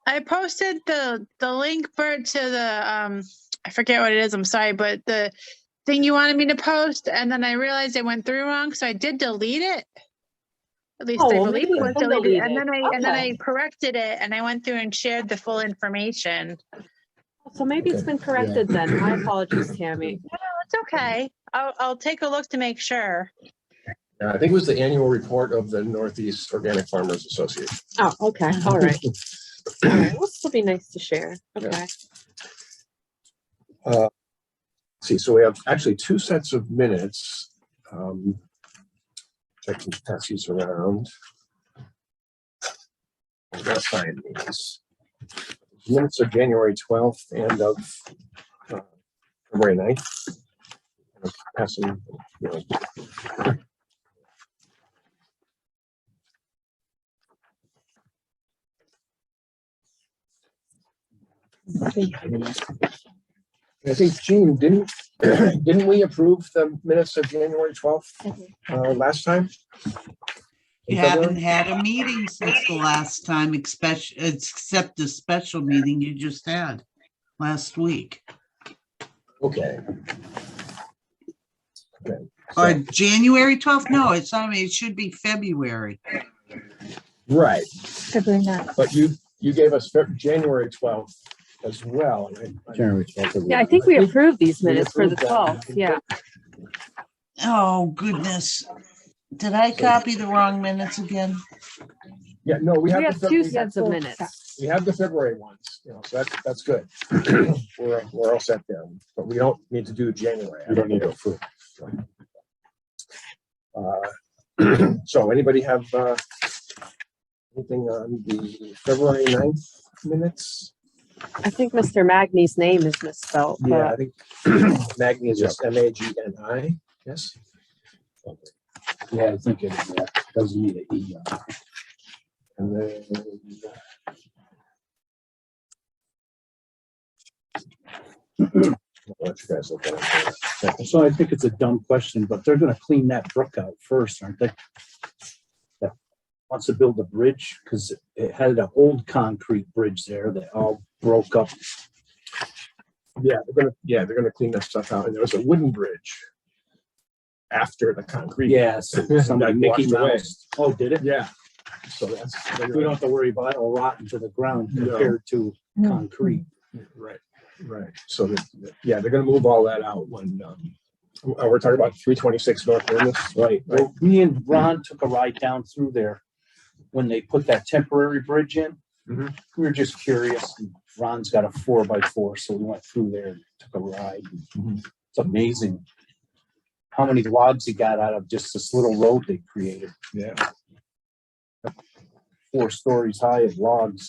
I posted the link for to the I forget what it is, I'm sorry, but the thing you wanted me to post, and then I realized it went through wrong, so I did delete it. At least Oh, I well, believe maybe it was it's been deleted. And then deleted. I corrected it and I went through and shared the full information. so maybe it's Okay. been corrected then. My apologies, Tammy. No, it's okay. I'll take a look to make sure. I think it was the annual report of the Northeast Organic Farmers Association. Oh, okay, all right. All right, well, still be nice to share. Okay. See, so we have actually two sets of minutes. I can pass these around. I'm gonna sign these. Minutes of January 12th and of February 9th. I'm passing, you know. I think, Jean, didn't we approve the minutes of January 12th last time? You haven't had a meeting since the last time, except the special meeting you just had last week. Okay. Okay. Or So- January 12th? No, it should be February. Right, February 9th. but you gave us January 12th as well. and I- January 12th. Yeah, I think we approved these We minutes for the approved that. 12th. Yeah. Oh, goodness. Did I copy the wrong minutes again? Yeah, no, we We have have the two February, sets of minutes. we have the February ones, you know, so that's good. We're all set there, but we don't need to do January. We don't need to approve. So anybody have anything on the February 9th minutes? I think Mr. Magny's name is misspelled, Yeah, I but think Magni is just Magni, yes? Yeah, I think it doesn't need an E. And then I'll let you guys look at it for a second. So I think it's a dumb question, but they're gonna clean that brook out first, aren't they? That wants to build a bridge, because it had an old concrete bridge there that all broke up. Yeah, they're gonna clean that stuff out. And there was a wooden bridge after the concrete. Yes, somebody That Mickey washed away. Mouse. Oh, did it? Yeah. So that's. We don't have to worry about it all rotting to the ground No. compared to concrete. Right. So, yeah, they're gonna move all that out when, we're talking about 326 North Loomis. Right. Well, me and Ron took a ride down through there when they put that temporary bridge in. Mhm. We were just curious. And Ron's got a 4x4, so we went through there and took a ride. Mhm. It's amazing how many logs he got out of just this little road they created. Yeah. 4 stories high of logs.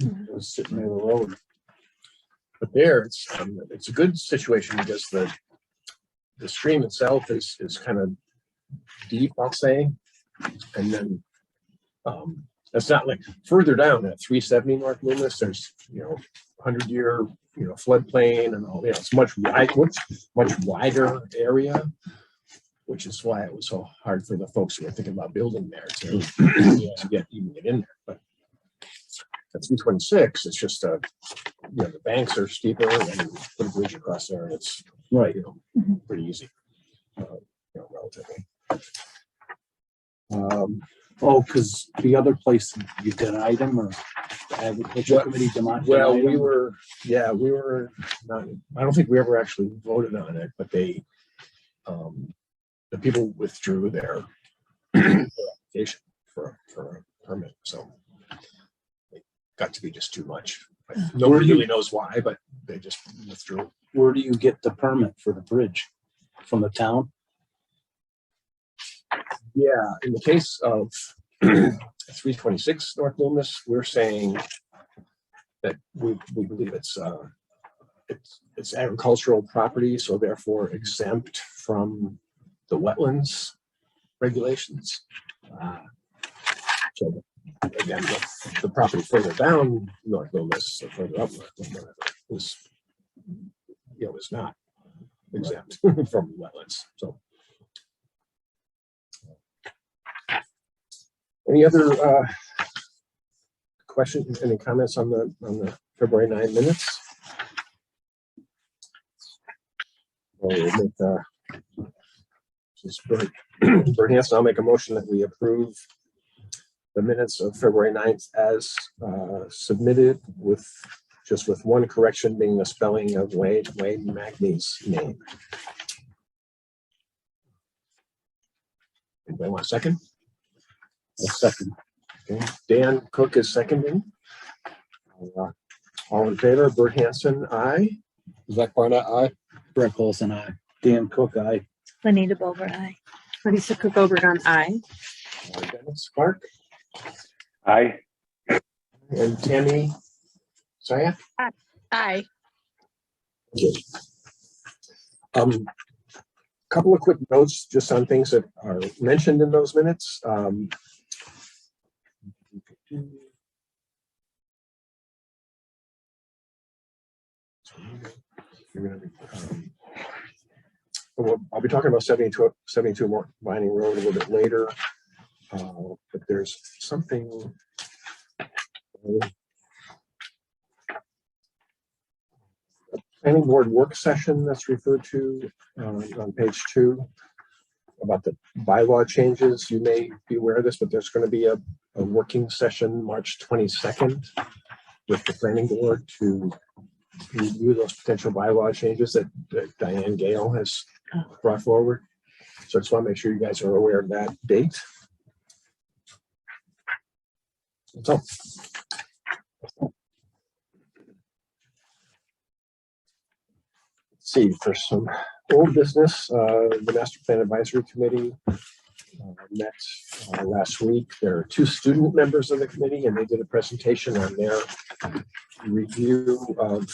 It was sitting near the road. But there, it's a good situation because the stream itself is kind of deep, I'll say. And then, it's not like further down at 370 North Loomis, there's, 100-year, floodplain and all, it's much wider area, which is why it was so hard for the folks who were thinking about building there to get in there. But at 326, it's just the banks are steeper and put a bridge across there, and it's Right. pretty easy, relatively. Oh, because the other place you denied them, or the agriculture Well- committee denied Well, them? we were not, I don't think we ever actually voted on it, but they, the people withdrew their application for a permit, so it got to be just too much. Nobody really knows why, but they just withdrew. Where do you get the permit for the bridge? From the town? Yeah, in the case of 326 North Loomis, we're saying that we believe it's agricultural property, so therefore exempt from the wetlands regulations. So again, the property further down North Loomis, or further up North Loomis, is not exempt from wetlands. So. Any other questions, any comments on the February 9 minutes? Well, we'll make, since Bert Hanson, I'll make a motion that we approve the minutes of February 9th as submitted with one correction being the spelling of Wade Magny's name. Anybody want a second? A second. Okay. Dan Cook is seconding. All in favor, Bert Hanson, aye. Zach Barnett, aye. Brett Colson, aye. Dan Cook, aye. Juanita Bover, aye. Lisa Cook Obregon, aye. Dennis Clark Aye. and Tammy Saya. Aye. Couple of quick notes just on things that are mentioned in those minutes. I'll be talking about 72 more Vining Road a little bit later, but there's something. Planning board work session that's referred to on page 2 about the bylaw changes. You may be aware of this, but there's going to be a working session March 22nd with the planning board to review those potential bylaw changes that Diane Gale has brought forward. So I just want to make sure you guys are aware of that date. So. Let's see, for some old business, the Master Plan Advisory Committee met last week. There are 2 student members of the committee, and they did a presentation on their review of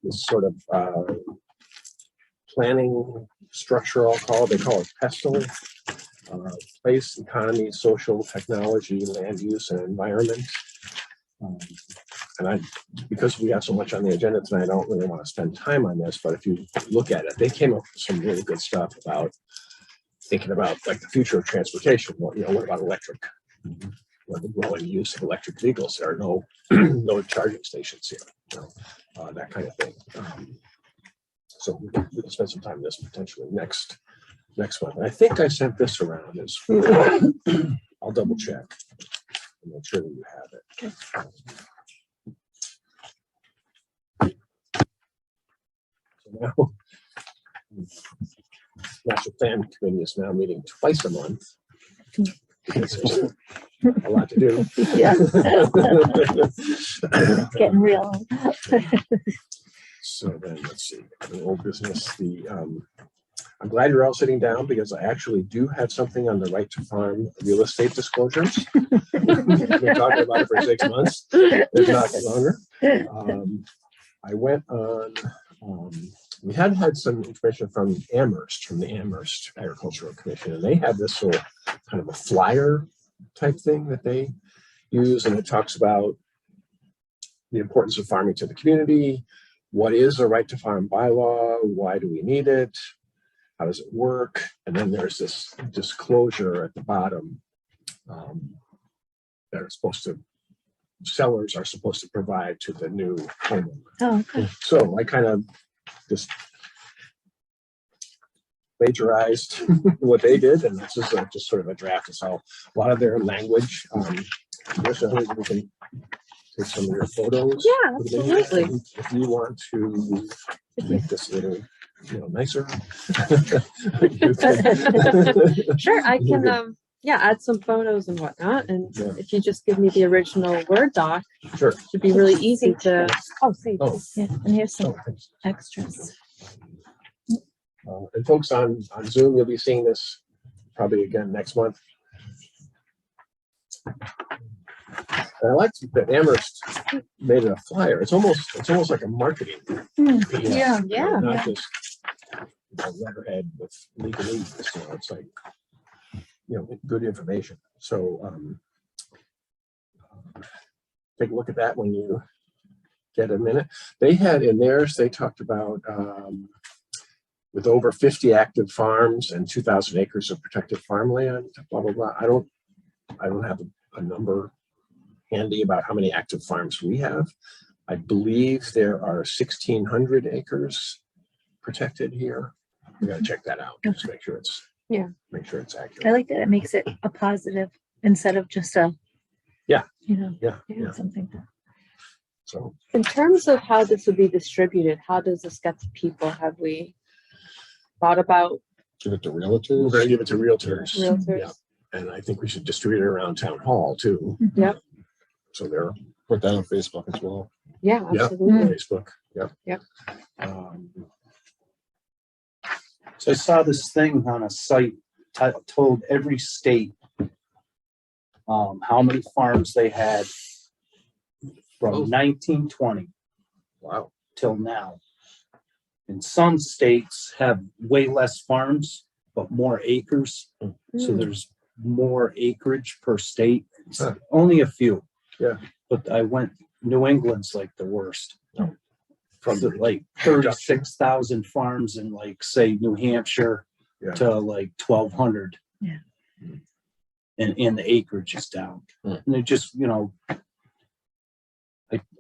this sort of planning structure, I'll call it. They call it PESTEL, place, economy, social, technology, land use, and environment. And because we have so much on the agenda tonight, I don't really want to spend time on this, but if you look at it, they came up with some really good stuff about thinking about like the future of transportation. What about electric? The growing use of electric vehicles. There are no no charging stations here, that kind of thing. So we can spend some time on this potentially next one. And I think I sent this around as I'll double check and make sure that you have it. So now, Master Plan Committee is now meeting twice a month. Because there's a lot to do. Yeah. It's getting real. So then let's see, the old business, I'm glad you're all sitting down because I actually do have something on the right to farm real estate disclosures. We've been talking about it for 6 months, if not longer. I went on, we had some information from Amherst, from the Amherst Agricultural Commission, and they have this sort of kind of a flyer type thing that they use, and it talks about the importance of farming to the community. What is a right to farm bylaw? Why do we need it? How does it work? And then there's this disclosure at the bottom that are supposed to, sellers are supposed to provide to the new homeowner. Oh, okay. So I kind of just plagiarized what they did, and this is just sort of a draft. It's how a lot of their language. Yes, I think we can take some of your photos. Yeah, put them in here, absolutely. and if you want to make this a little, nicer. Sure, I You're can, good. yeah, add some photos and whatnot. And Yeah. if you just give me the original Word doc, Sure. it should be really easy to, see. Oh. Yeah, and here's some Oh, thanks. extras. And folks on Zoom, you'll be seeing this probably again next month. And I liked that Amherst made it a flyer. It's almost like a marketing piece. Yeah. Yeah. Not just letterhead with legalese. It's like good information. So take a look at that when you get a minute. They had in theirs, they talked about with over 50 active farms and 2,000 acres of protected farmland, blah, blah, blah. I don't have a number handy about how many active farms we have. I believe there are 1,600 acres protected here. We got to check that out. Just make sure it's accurate. I like that. It makes it a positive instead of just a, Yeah. something. So in terms of how this would be distributed, how does this get to people? Have we thought about Give it to we're realtors. going to give it to realtors. realtors? Yeah. And I think we should distribute it around town hall too. Yep. So they're Put that on Facebook as well. Yeah, Yeah. absolutely. Facebook. Yep. Yep. So I saw this thing on a site told every state how many farms they had from 1920 Wow. till now. And some states have way less farms, but more acres. So there's more acreage per state. It's Huh. only a few. Yeah. But New England's like the worst. From the- like 36,000 farms in like, say, New Hampshire Yeah. to like 1,200. Yeah. And the acreage is down. Hmm. And they just,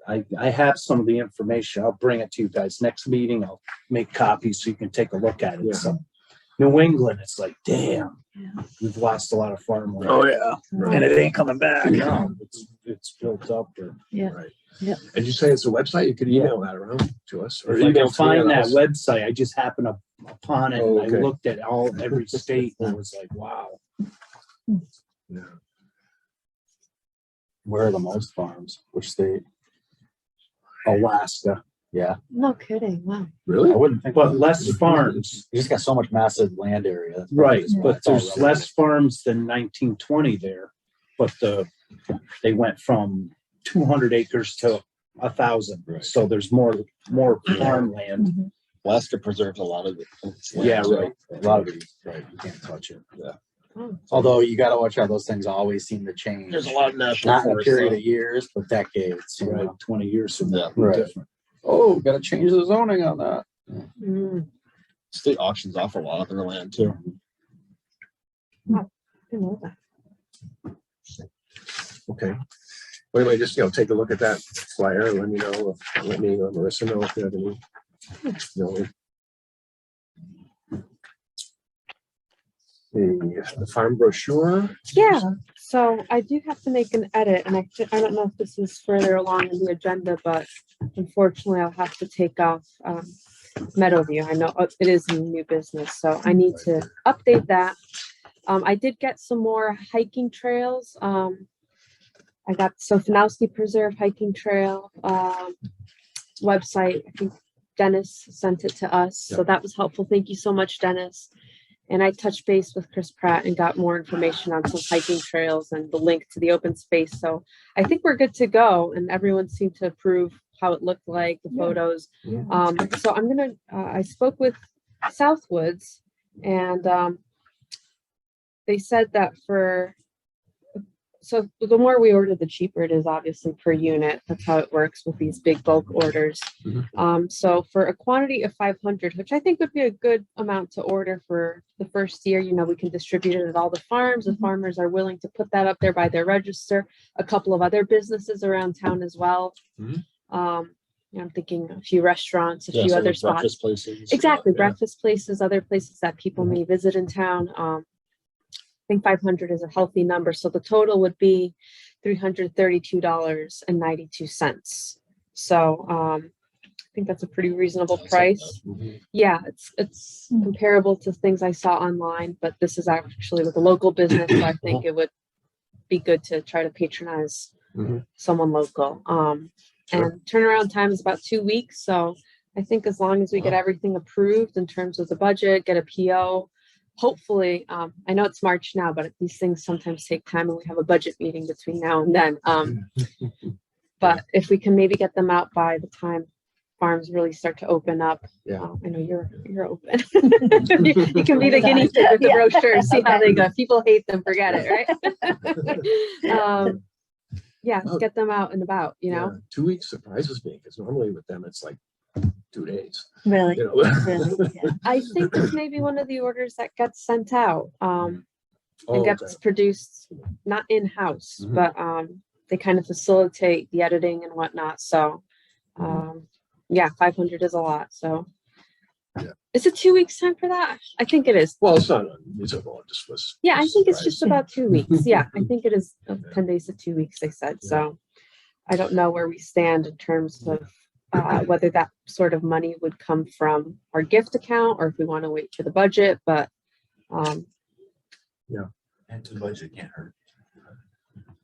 I have some of the information. I'll bring it to you guys next meeting. I'll make copies so you can take a look at it. Yeah. So New England, it's like, damn, Yeah. we've lost a lot of farmland. yeah. Right. And it ain't coming back. No, it's built up. Or Right. Yep. And you say it's a website? You could email that around to us. if I email can find to me that and website, I just happen to upon it. Oh, And okay. I looked at every state and I was like, wow. Yeah. Where are the most farms? Which state? Alaska. Yeah, No kidding, wow. I Really? wouldn't think. But less farms, You just got so much massive land area. That's probably right? just why But it's all there's relative. less farms than 1920 there. But they went from 200 acres to 1,000. Right. So there's more farmland. Mhm. Alaska preserves a lot of it. Yeah, right. A lot of it, right? You can't touch it. Yeah. Oh. Although you got to watch out; those things always seem to change. There's a lot of national Not in a forests. period though. of years, but decades. You Right, know? 20 years from now. Right. Different. Oh, got to change the zoning on that. Mm, State auctions off a lot of their land too. I didn't know that. Okay. Well, anyway, just, take a look at that flyer, let me know, let me or Marissa know if you have any, the farm brochure. Yeah, so I do have to make an edit, and I don't know if this is further along in the agenda, but unfortunately I'll have to take off Meadowview. I know it is in new business, so I need to update that. I did get some more hiking trails. I got Sofinowski Preserve hiking trail website. I think Dennis sent it to us, so that was helpful. Thank you so much, Dennis. And I touched base with Chris Pratt and got more information on some hiking trails and the link to the open space. So I think we're good to go, and everyone seemed to approve how it looked like, the photos. So I'm gonna, I spoke with Southwoods, and they said that so the more we order, the cheaper it is, obviously, per unit. That's how it works with these big bulk orders. So for a quantity of 500, which I think would be a good amount to order for the first year, we can distribute it at all the farms. The farmers are willing to put that up there by their register. A couple of other businesses around town as well. I'm thinking a few restaurants, a few other spots. Places. Exactly, breakfast places, other places that people may visit in town. I think 500 is a healthy number. So the total would be $332.92. So I think that's a pretty reasonable price. Yeah, it's comparable to things I saw online, but this is actually with a local business. So I think it would be good to try to patronize someone local. And turnaround time is about 2 weeks. So I think as long as we get everything approved in terms of the budget, get a PO, hopefully, I know it's March now, but these things sometimes take time, and we have a budget meeting between now and then. But if we can maybe get them out by the time farms really start to open up. I know you're open. You can be the guinea pig with the brochure, see how they go. If people hate them, forget it, right? Get them out and about, 2 weeks surprises me, because normally with them, it's like 2 days. Really? Really? Yeah. I think it's maybe one of the orders that gets sent out and Oh, gets produced, not in-house, but they kind of facilitate the editing and whatnot. So 500 is a lot. So is it 2 weeks time for that? I think it is. Well, it's not unreasonable. It just was. Yeah, I think it's surprised. just about 2 weeks. Yeah, I think it is 10 days to 2 weeks, they said. So I don't know where we stand in terms of whether that sort of money would come from our gift account or if we want to wait for the budget, but And to the budget can't hurt.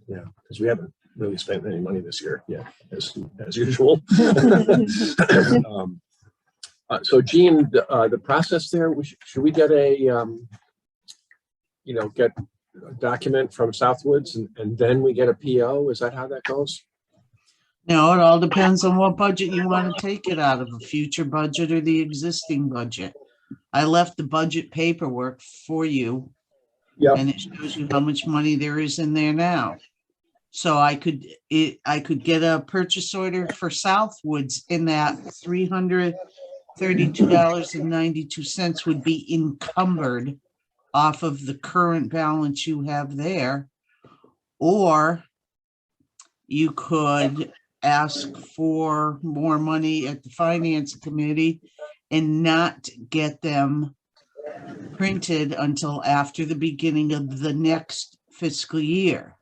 Yeah, because we haven't really spent any money this year, as usual. So Jean, the process there, should we get get a document from Southwoods and then we get a PO? Is that how that goes? No, it all depends on what budget you want to take it out of, a future budget or the existing budget. I left the budget paperwork for you. Yeah. And it shows you how much money there is in there now. So I could get a purchase order for Southwoods in that $332.92 would be encumbered off of the current balance you have there. Or you could ask for more money at the finance committee and not get them printed until after the beginning of the next fiscal year.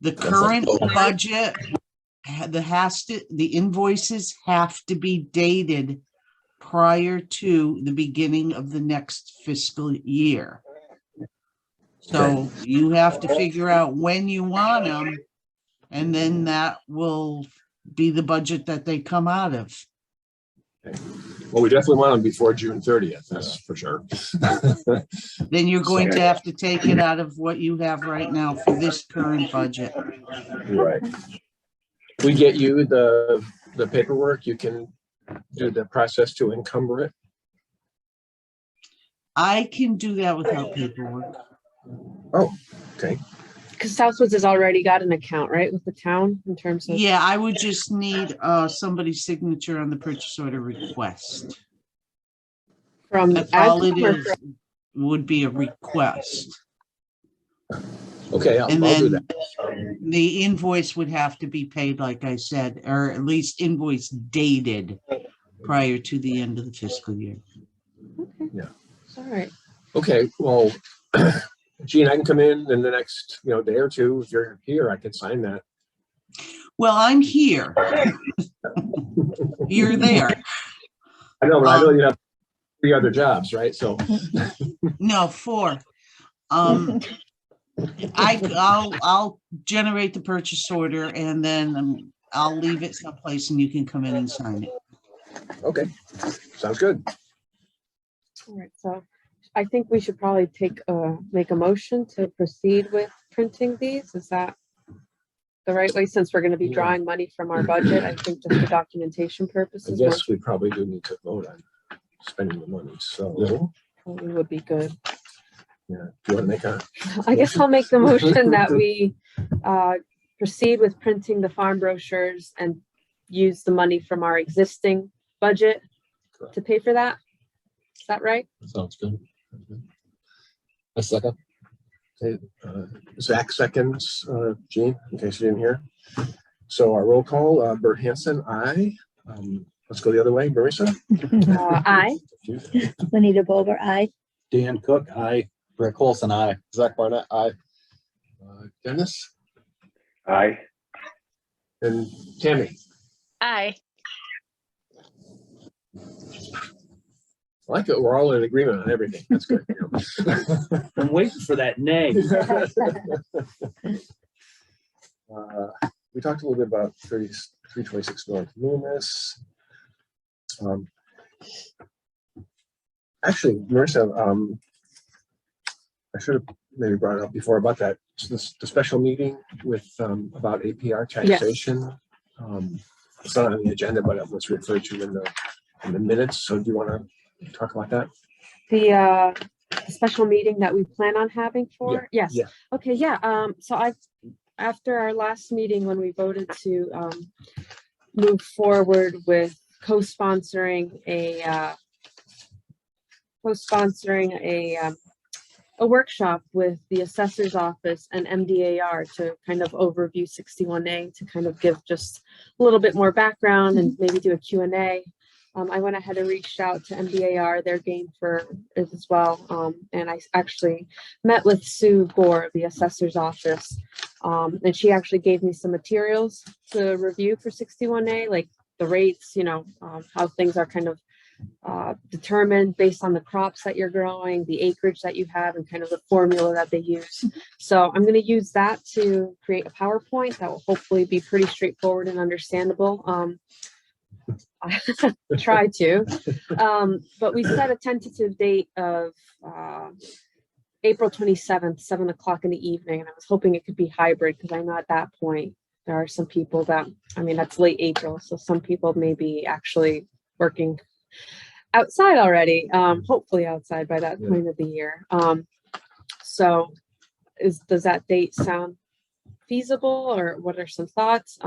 The current budget, the invoices have to be dated prior to the beginning of the next fiscal year. So you have to figure out when you want them, and then that will be the budget that they come out of. Well, we definitely want them before June 30th, that's for sure. Then you're going to have to take it out of what you have right now for this current budget. Right. We get you the paperwork, you can do the process to encumber it. I can do that without paperwork. Oh, okay. Because Southwoods has already got an account, right, with the town in terms of. Yeah, I would just need somebody's signature on the purchase order request. From That's all it Adcom or is, would be a request. Okay, I'll And do then that. the invoice would have to be paid, like I said, or at least invoice dated prior to the end of the fiscal year. Okay. Yeah. All right. Okay, well, Gene, I can come in the next, day or two. If you're here, I can sign that. Well, I'm here. You're there. I know, but I know you have 3 other jobs, right? So, No, 4. I'll generate the purchase order and then I'll leave it someplace and you can come in and sign it. okay, sounds good. All right. So I think we should probably make a motion to proceed with printing these. Is that the right way? Since we're going to be drawing money from our budget, I think just for documentation I purposes. guess we probably do need to vote on spending the money, so, It would be good. yeah. Do you want to make a, I guess I'll make the motion that we proceed with printing the farm brochures and use the money from our existing budget to pay for that. Is that right? Sounds good. A second. Zach seconds, Gene, in case you didn't hear. So our roll call, Bert Hanson, aye. Let's go the other way, Marissa. Aye. Juanita Bober, aye. Dan Cook, aye. Rick Olson, aye. Zach Barnett, aye. Dennis Aye. and Tammy. Aye. I like it. We're all in agreement on everything. That's good. I'm waiting for that nay. We talked a little bit about 326 North Loomis. Actually, Marissa, I should have maybe brought it up before about that. The special meeting with about APR taxation. It's not on the agenda, but it was referred to in the minutes. So do you want to talk about that? The special meeting that we plan on having for? Yes. Yeah. Okay, yeah. So after our last meeting, when we voted to move forward with co-sponsoring a workshop with the assessor's office and MDAR to kind of overview 61A, to kind of give just a little bit more background and maybe do a Q&A. I went ahead and reached out to MDAR, their game for it as well. And I actually met with Sue Gore of the assessor's office. And she actually gave me some materials to review for 61A, like the rates, how things are kind of determined based on the crops that you're growing, the acreage that you have, and kind of the formula that they use. So I'm going to use that to create a PowerPoint that will hopefully be pretty straightforward and understandable. I try to, but we set a tentative date of April 27th, 7 o'clock in the evening. And I was hoping it could be hybrid, because I know at that point there are some people that, that's late April. So some people may be actually working outside already, hopefully outside by that point of the year. So does that date sound feasible, or what are some thoughts?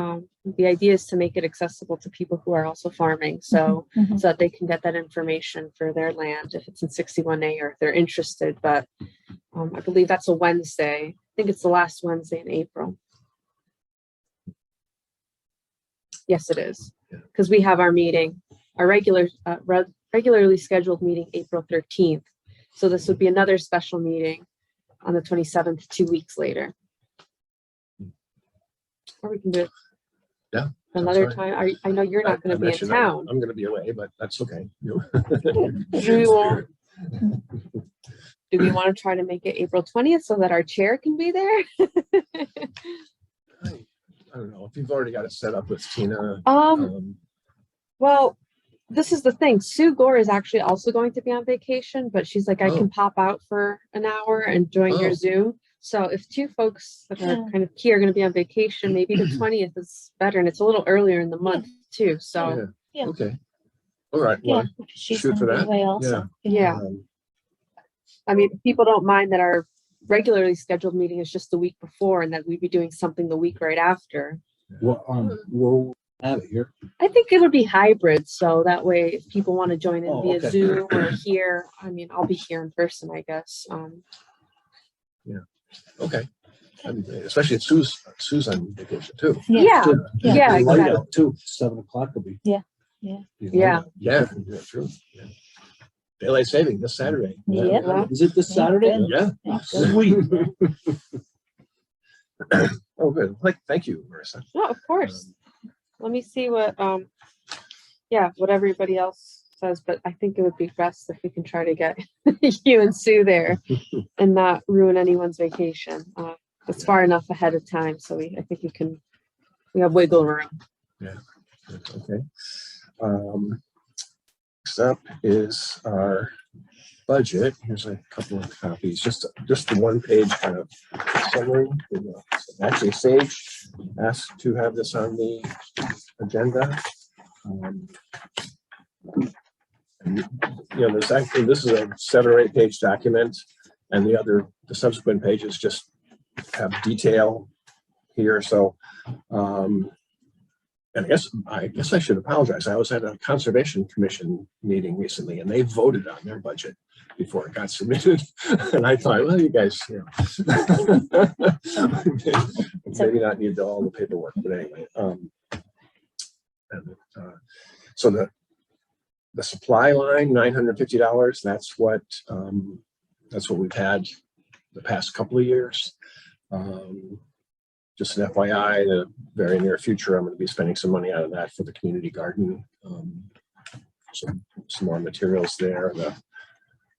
The idea is to make it accessible to people who are also farming, so that they can get that information for their land if it's in 61A, or if they're interested. But I believe that's a Wednesday. I think it's the last Wednesday in April. Yes, it is, because we have our meeting, our regularly scheduled meeting, April 13th. So this would be another special meeting on the 27th, 2 weeks later. Or we can do it Yeah, Another sounds time, I know you're not I gonna be in mentioned town. I'm gonna be away, but that's okay. Do we want to try to make it April 20th so that our chair can be there? I don't know if you've already got it set up with Tina. Well, this is the thing. Sue Gore is actually also going to be on vacation, but she's like, I Oh. can pop out for an hour and join your Oh. Zoom. So if two folks that are kind of key are going to be on vacation, maybe the 20th is better. And it's a little earlier in the month too. So Yeah. Okay. All right. Yeah, Well, she's shoot for gonna be that. away also. yeah, I mean, if people don't mind that our regularly scheduled meeting is just the week before and that we'd be doing something the week right after. Well, we'll have it here. I think it would be hybrid. So that way, if people want to join in Oh, via okay. Zoom or here, I mean, I'll be here in person, I guess. Okay. That'd be great. Especially if Sue's on vacation too. Yeah, Good. yeah, Be light exactly. out too. 7 o'clock will be. Yeah. be light Yeah. out. Yeah, true. Yeah. Daylight saving this Saturday. Yep. Yeah. Is it this Saturday? Yeah. Thank goodness. Sweet. Oh, good. Thank you, Marissa. No, of course. Let me see what, what everybody else says, but I think it would be best if we can try to get you and Sue there and not ruin anyone's vacation. It's far enough ahead of time, so I think we have wiggle room. Okay. Next up is our budget. Here's a couple of copies, just the one page kind of summary. Actually, Sage asked to have this on the agenda. This is a 7 or 8 page document, and the subsequent pages just have detail here. So, and I guess I should apologize. I was at a Conservation Commission meeting recently, and they voted on their budget before it got submitted. And I thought, well, you guys, maybe not need all the paperwork, but anyway. So the supply line, $950. That's what we've had the past couple of years. Just an FYI, the very near future, I'm going to be spending some money out of that for the community garden. Some more materials there.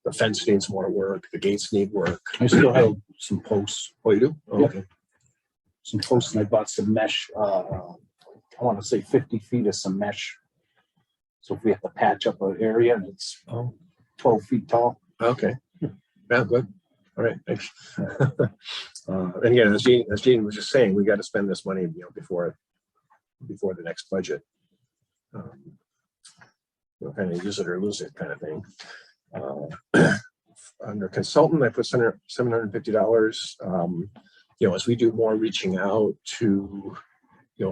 The fence needs more work. The gates need work. I still have some posts. Oh, you do? Oh, Yeah. okay. Some posts, and I bought some mesh. I want to say 50 feet of some mesh. So if we have to patch up an area, and it's 12 feet tall. Okay. Yeah, good. All right, thanks. And again, as Gene was just saying, we got to spend this money, before the next budget. Kind of use it or lose it kind of thing. Under consultant, I put $750. As we do more reaching out to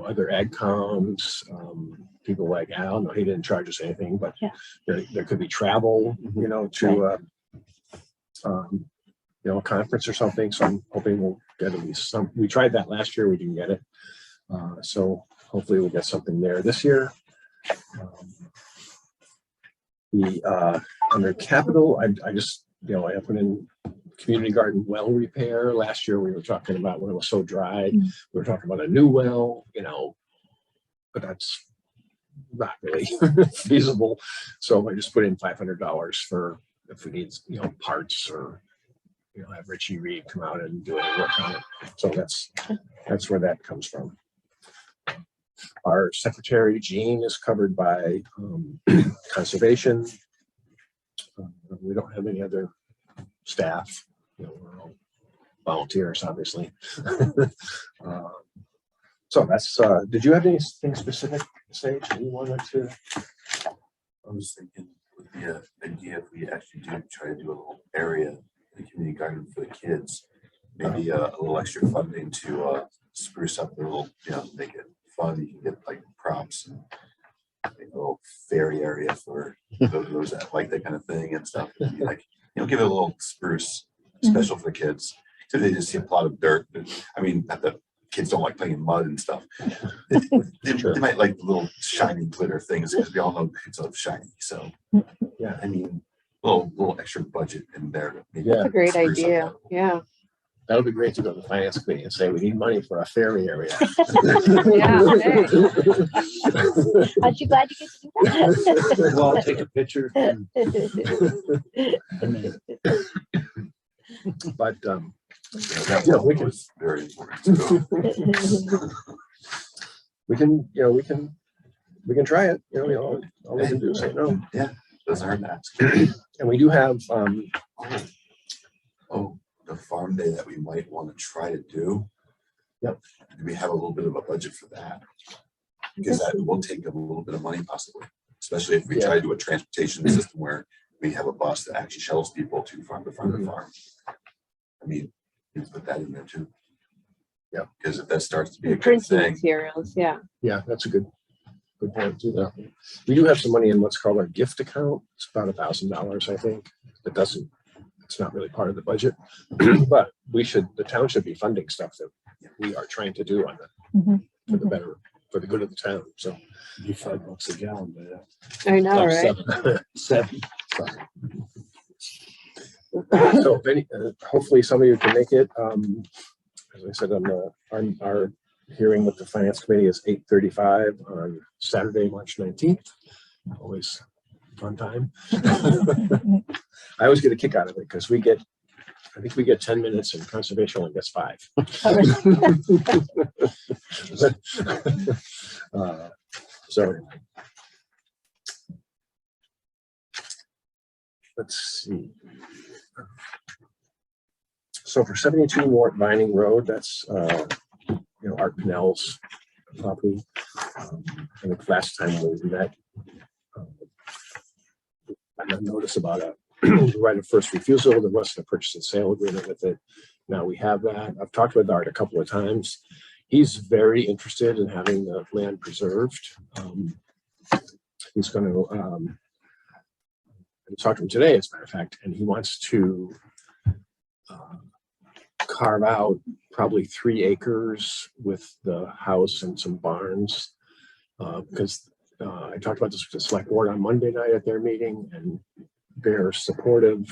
other AgComs, people like Al. No, he didn't charge us anything, but there could be travel, to a conference or something. So I'm hoping we'll get at least some. We tried that last year, we didn't get it. So hopefully we'll get something there this year. Under capital, I just, I put in community garden well repair. Last year we were talking about when it was so dry, we were talking about a new well, but that's not really feasible. So I just put in $500 for if we need, parts or, have Richie Reed come out and do any work on it. So that's where that comes from. Our secretary, Jean, is covered by conservation. We don't have any other staff. We're all volunteers, obviously. So that's, did you have anything specific, Sage, that you wanted to? I was thinking it would be an idea if we actually do try to do a little area, the community garden for the kids, maybe a little extra funding to spruce up the little, make it fun. You can get like props and make a little fairy area for those that like that kind of thing and stuff. And like, give it a little spruce special for the kids. So they just see a plot of dirt. I mean, not that kids don't like playing in mud and stuff. They might like the little shiny glitter things because we all know kids love shiny. So yeah, I mean, little extra budget in there. To maybe That's a great spruce up idea. that. Yeah. That would be great to go to the finance committee and say, we need money for a ferry area. Yeah, Aren't you glad you get to do that? Well, I'll take a picture. And then But, Yeah, that Yeah, one we can- was very important too. we can, we can try it, all we can do is say no. Doesn't hurt to ask. And we do have, Oh, the farm day that we might want to try to do. Yep. Do we have a little bit of a budget for that? Because that will take a little bit of money possibly, especially if we try to do a transportation system where we have a bus that actually shuttles people to farm to farm to farm. I mean, you can put that in there too. Yeah. Because if that starts to be a good Printing thing, materials, yeah. yeah, that's a good point too. Though. We do have some money in what's called our gift account. It's about $1,000, I think. It's not really part of the budget, but the town should be funding stuff that we are trying to do for the good of the town. So be $5 a gallon, but I know, right? 7. So if hopefully some of you can make it. As I said, our hearing with the finance committee is 8:35 on Saturday, March 19th. Always fun time. I always get a kick out of it because I think we get 10 minutes and conservation only gets 5. So let's see. So for 72 Mort Vining Road, that's Art Pinnell's property. I think last time we met, I got notice about a right of first refusal. There wasn't a purchase and sale agreement with it. Now we have that. I've talked with Art a couple of times. He's very interested in having the land preserved. He's going to talk to him today, as a matter of fact, and he wants to carve out probably 3 acres with the house and some barns, because I talked about this with the select board on Monday night at their meeting, and they're supportive,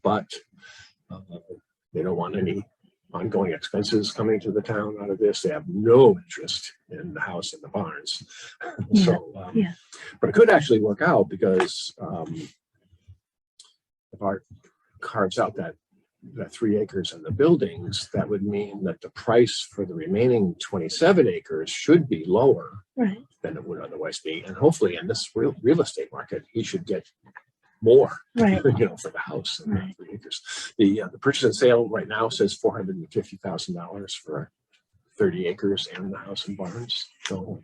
but they don't want any ongoing expenses coming to the town out of this. They have no interest in the house and the barns. So, but it could actually work out because if Art carves out that 3 acres and the buildings, that would mean that the price for the remaining 27 acres should be lower than it would otherwise be. And hopefully in this real estate market, he should get more, for the house and the 3 acres. The purchase and sale right now says $450,000 for 30 acres and the house and barns. So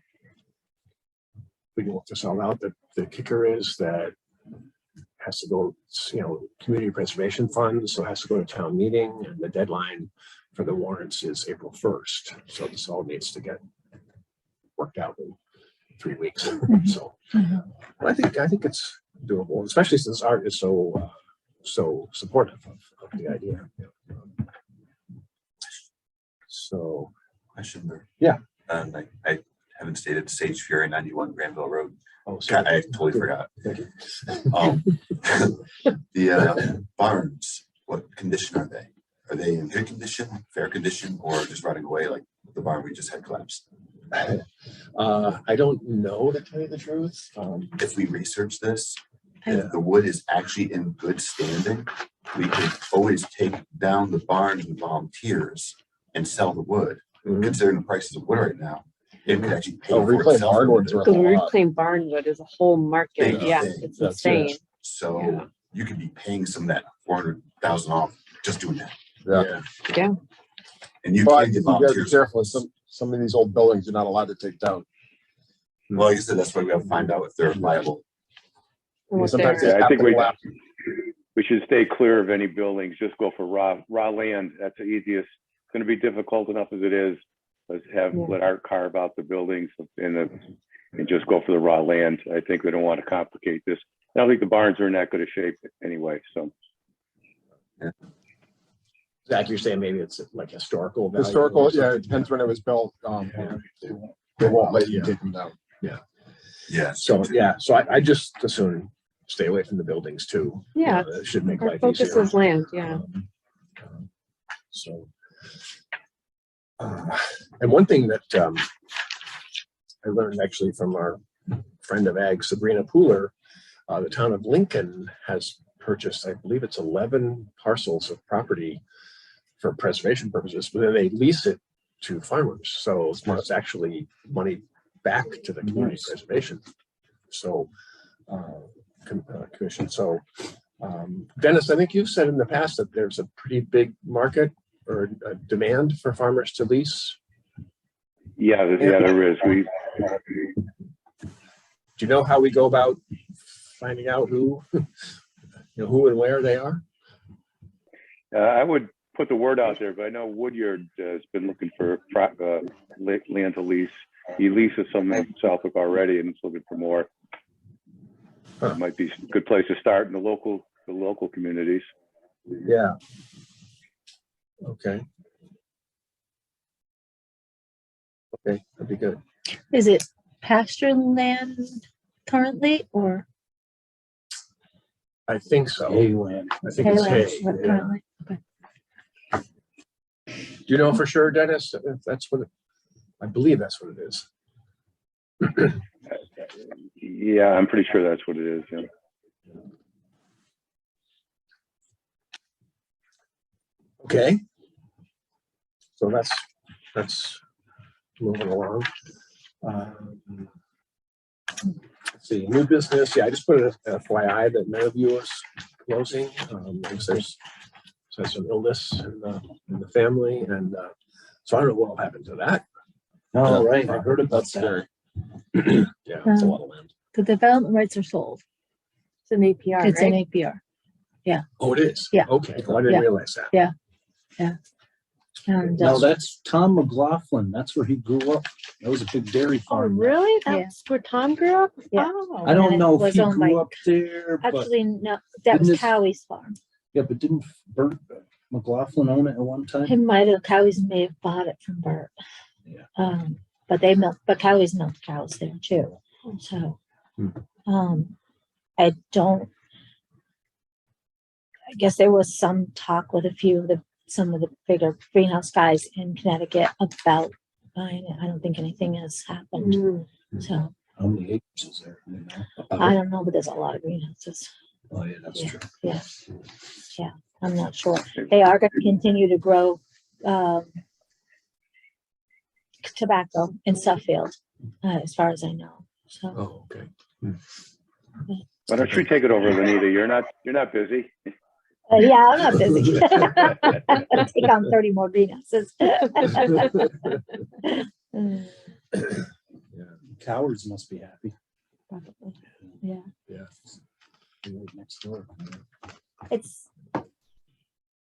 we can work this all out. The kicker is that has to go, community preservation funds, so it has to go to town meeting, and the deadline for the warrants is April 1st. So this all needs to get worked out in 3 weeks. So I think it's doable, especially since Art is so supportive of the idea. So question there. Yeah. I haven't stated Sage Fury 91 Granville Road. Oh, sorry. I totally forgot. Thank you. The barns, what condition are they? Are they in good condition, fair condition, or just rotting away like the barn we just had collapsed? I don't know, to tell you the truth. If we research this, if the wood is actually in good standing, we could always take down the barn to volunteers and sell the wood. Considering the prices of wood right now, it could actually pay for reclaimed itself. hardwood's worth The a lot. reclaimed barnwood is a whole market. Big Yeah, thing. it's That's insane. So you could be paying some of that 400,000 off just doing that. Yeah. And you But can you get gotta be volunteers. careful, some of these old buildings you're not allowed to take down. Well, like I said, that's why we have to find out if they're liable. And what Sometimes they're- they Yeah, I have think to we- collapse. We should stay clear of any buildings, just go for raw land. That's the easiest. It's gonna be difficult enough as it is. Let's let Art carve out the buildings and just go for the raw land. I think we don't want to complicate this. I don't think the barns are in that good a shape anyway, so. Zach, you're saying maybe it's like historical value? Historical, yeah, it depends when it was built. They won't let you take them down. Yeah. So, so I just as soon stay away from the buildings too. Yeah. It should make Our life focus easier. is land, yeah. So, And one thing that I learned actually from our friend of ag, Sabrina Pooler, the town of Lincoln has purchased, I believe it's 11 parcels of property for preservation purposes, but then they lease it to farmers. So it's actually money back to the community preservation. So commission. So Dennis, I think you've said in the past that there's a pretty big market or a demand for farmers to lease. Yeah, there is. Do you know how we go about finding out who, who and where they are? I would put the word out there, but I know Woodyard has been looking for land to lease. He leases some in Southwick already, and is looking for more. It might be a good place to start in the local communities. Yeah. Okay. Okay, that'd be good. Is it pasture land currently or? I think so. Hayland. I think it's hay hay. land Yeah. currently? Okay. Do you know for sure, Dennis, if that's what I believe that's what it is? Yeah, I'm pretty sure that's what it is. Yeah. Okay. So that's moving along. Let's see, new business. Yeah, I just put an FYI that none of you is closing. Because there's some illness in the family, and so I don't know what will happen to that. Oh, right, I heard about That's that. scary. Yeah, it's a lot of land. The development rights are sold. It's an APR, It's an right? APR. Oh, it is? Yeah. Okay, well, I didn't Yeah. realize that. And No, that's Tom McLaughlin. That's where he grew up. That was a big dairy Oh, farm. really? Yeah. That's where Tom grew up? Yeah. Oh. I And don't it know if was he owned grew by- up there, but actually, no, that was Didn't it- Cowie's farm. yeah, but didn't Bert McLaughlin own it at one time? He might have, Cowie's may have bought it from Bert. Yeah. But Cowie's milked cows there too. So, I guess there was some talk with some of the bigger greenhouse guys in Connecticut about buying it. I don't think anything has happened. Mm. So How many acres is there? You know? I don't know, but there's a lot of greenhouses. Oh, yeah, that's Yeah. true. Yeah, I'm not sure. They are going to continue to grow tobacco in Suffield, as far as I know. So Oh, okay. Why don't you take it over, Lenita? You're not busy. yeah, I'm not busy. I'll take on 30 more greenhouses. Mm, Cowards must be happy. probably. Yeah, Yeah. Right next door. it's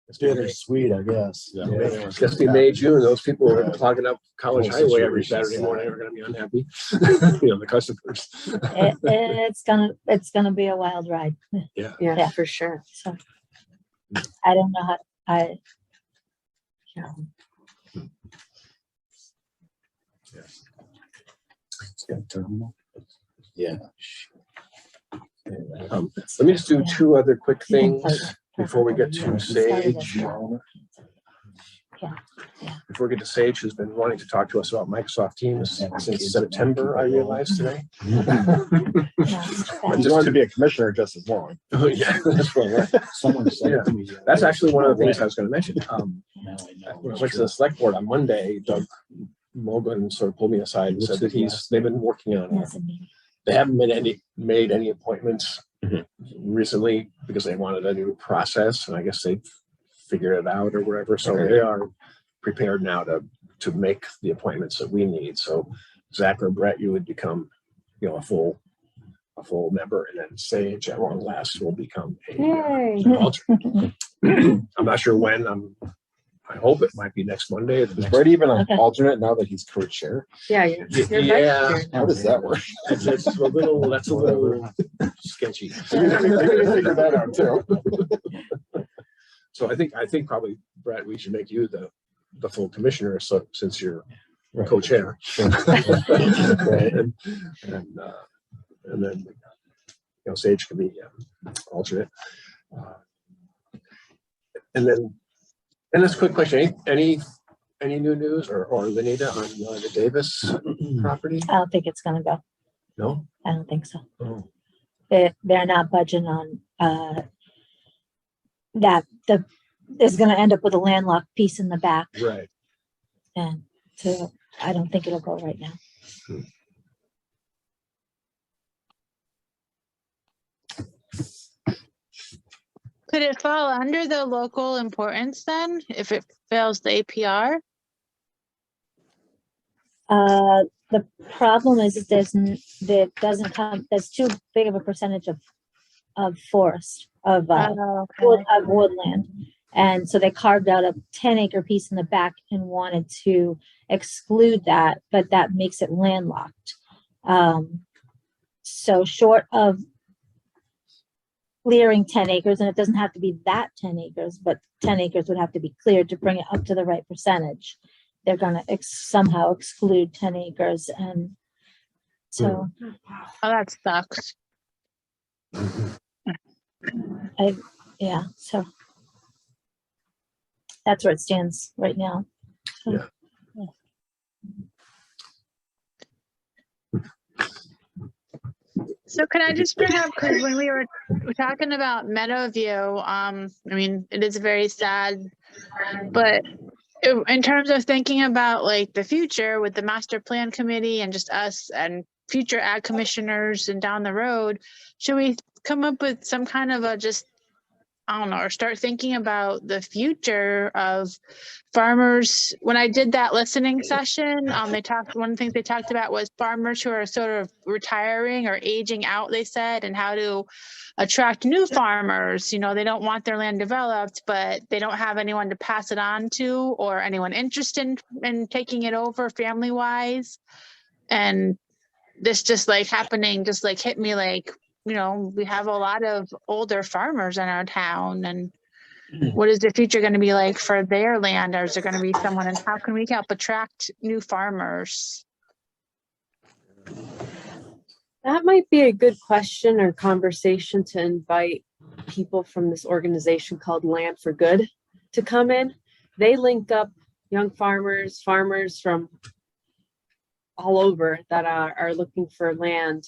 It's Bittersweet, I guess. Yeah, it's just be May, June. Those people who are clogging up College Oh, Highway every situations, Saturday yeah. morning are going to be unhappy. The customers. it's gonna be a wild ride. Yeah. Yeah, for sure. So I don't know yeah. It's got a terminal. Yeah. Let me just do two other quick things before we get to Sage. Before we get to Sage, who's been wanting to talk to us about Microsoft Teams since September, I realized today. But just to be a commissioner just as long. Oh, yeah, that's right. Someone said Yeah. to me. That's actually one of the things I was going to mention. Now I know. When I went to the select board on Monday, Doug Mogan sort of pulled me aside and said that they've been working on it. They haven't made any appointments recently because they wanted a new process, and I guess they figured it out or whatever. So Okay. they are prepared now to make the appointments that we need. So Zach or Brett, you would become, a full member, and then Sage at long last will become Yay. an alternate. I'm not sure when. I hope it might be next Monday. or the Is next- Brett even an Okay. alternate now that he's co-chair? Yeah, you're Yeah. vice chair. How does that work? That's a little sketchy. We gotta figure that out too. So I think probably, Brett, we should make you the full commissioner, so since you're co-chair. And then, Sage can be alternate. And then And this quick question, any new news or Lenita on the Davis property? I don't think it's gonna go. No? I don't think so. Oh, They're not budging on, that is gonna end up with a landlocked piece in the back. right. And so I don't think it'll go right now. Could it fall under the local importance then, if it fails the APR? The problem is that there doesn't come, there's too big of a percentage of forest, of Oh, okay. of woodland. And so they carved out a 10-acre piece in the back and wanted to exclude that, but that makes it landlocked. So short of clearing 10 acres, and it doesn't have to be that 10 acres, but 10 acres would have to be cleared to bring it up to the right percentage. They're gonna somehow exclude 10 acres, and so Oh, that sucks. yeah, so that's where it stands right now. So, Yeah. So can I just bring up, because when we were talking about Meadowview, I mean, it is very sad, but in terms of thinking about like the future with the master plan committee and just us and future ag commissioners and down the road, should we come up with some kind of a just, I don't know, or start thinking about the future of farmers? When I did that listening session, one of the things they talked about was farmers who are sort of retiring or aging out, they said, and how to attract new farmers. You know, they don't want their land developed, but they don't have anyone to pass it on to or anyone interested in taking it over family wise. And this just like happening, just like hit me like, you know, we have a lot of older farmers in our town, and what is the future going to be like for their land? Or is there going to be someone, and how can we help attract new farmers? That might be a good question or conversation to invite people from this organization called Land for Good to come in. They link up young farmers from all over that are looking for land.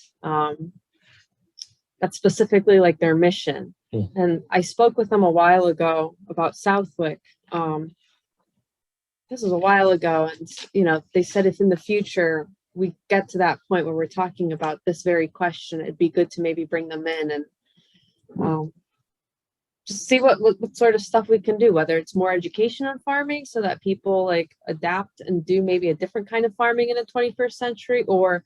That's specifically like their mission. And I spoke with them a while ago about Southwick. This was a while ago, and you know, they said if in the future we get to that point where we're talking about this very question, it'd be good to maybe bring them in and just see what sort of stuff we can do, whether it's more education on farming so that people like adapt and do maybe a different kind of farming in the 21st century, or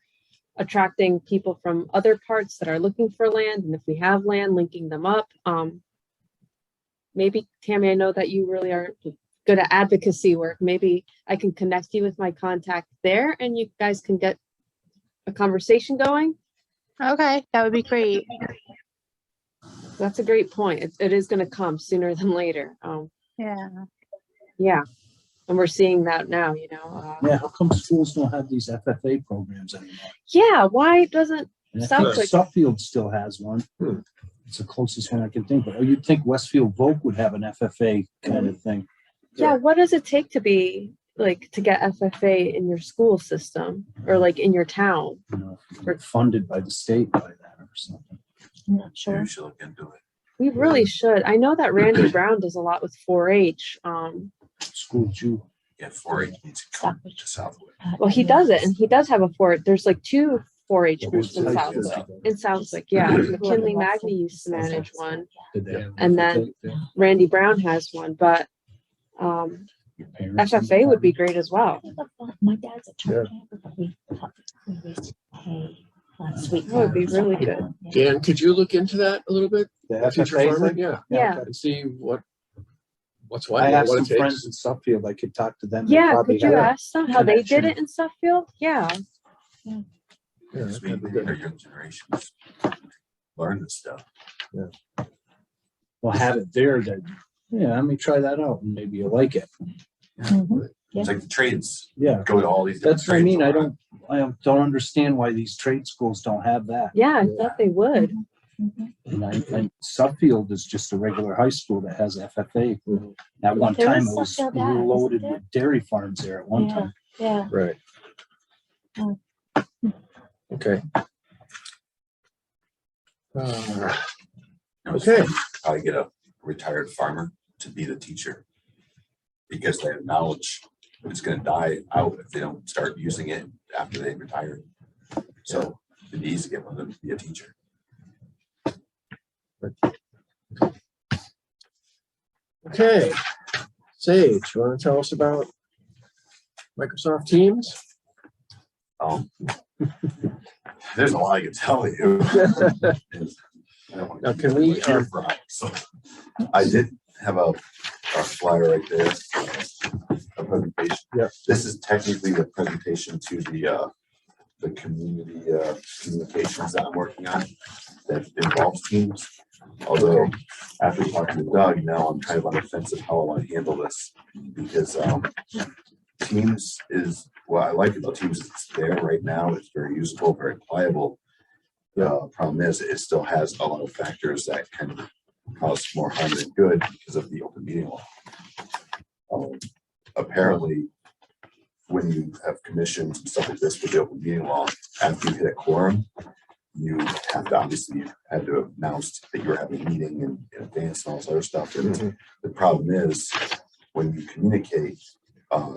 attracting people from other parts that are looking for land. And if we have land, linking them up. Maybe Tammy, I know that you really are good at advocacy work. Maybe I can connect you with my contact there and you guys can get a conversation going. Okay, that would be great. That's a great point. It is going to come sooner than later. Yeah. Yeah. And we're seeing that now, you know. Yeah, how come schools don't have these FFA programs anymore? Yeah, why doesn't And I think Southwick? Suffield still has one. It's the closest one I can think of. Or you'd think Westfield Voc would have an FFA kind of thing. Yeah, what does it take to be like to get FFA in your school system or like in your town? You know, if funded by the state by that or something. I'm not sure. You should look into it. We really should. I know that Randy Brown does a lot with 4-H. School Jew. Yeah, 4-H needs to come to Southwood. Well, he does it, and he does have a 4. There's like 2 4-H Well, groups in who's Southwick. Southwick? In Southwick, yeah. McKinley Magny used to manage one, Did they have and then FFA? Randy Brown has one. But Your parents and FFA would be great as well. My dad's a truck driver, but we raised hay last week. That would be really good. Dan, could you look into that a little bit? The Future FFA farmer? thing? Yeah. Yeah. And see what's I what, have what some it takes. friends in Suffield. I could talk to them. They Yeah, probably could you have- ask them how they did connection. it in Suffield? Yeah. Yeah, Because we that'd be need good. our young generations learn this stuff. Well, have it there that, yeah, let me try that out and maybe you'll like it. Mhm. It's like the trades, Yeah, go to all these. different that's what I trades mean. I around. don't understand why these trade schools don't have that. Yeah, I thought they would. Mhm. And Suffield is just a regular high school that has FFA. Mhm. At one There time, is it was Suffield Ave, isn't loaded there? with dairy farms there at one Yeah. time. Yeah, Right. Oh. Okay. Okay. Probably get a retired farmer to be the teacher. Because they have knowledge that it's gonna die out if they don't start using it after they retire. So it needs to get one of them to be a teacher. Okay. Sage, you want to tell us about Microsoft Teams? There's a lot I can tell you. Now, can we, So I did have a flyer right there. A presentation. Yep. This is technically the presentation to the community communications that I'm working on that involves Teams. Although after talking to Doug, now I'm kind of on the fence of how I want to handle this because Teams is what I like about Teams. It's there right now. It's very usable, very pliable. The problem is it still has a lot of factors that can cause more harm than good because of the open meeting law. Apparently, when you have commissions and stuff like this with the open meeting law, after you hit a quorum, you have to obviously have to announce that you're having a meeting in advance and all this other stuff. And the problem is when you communicate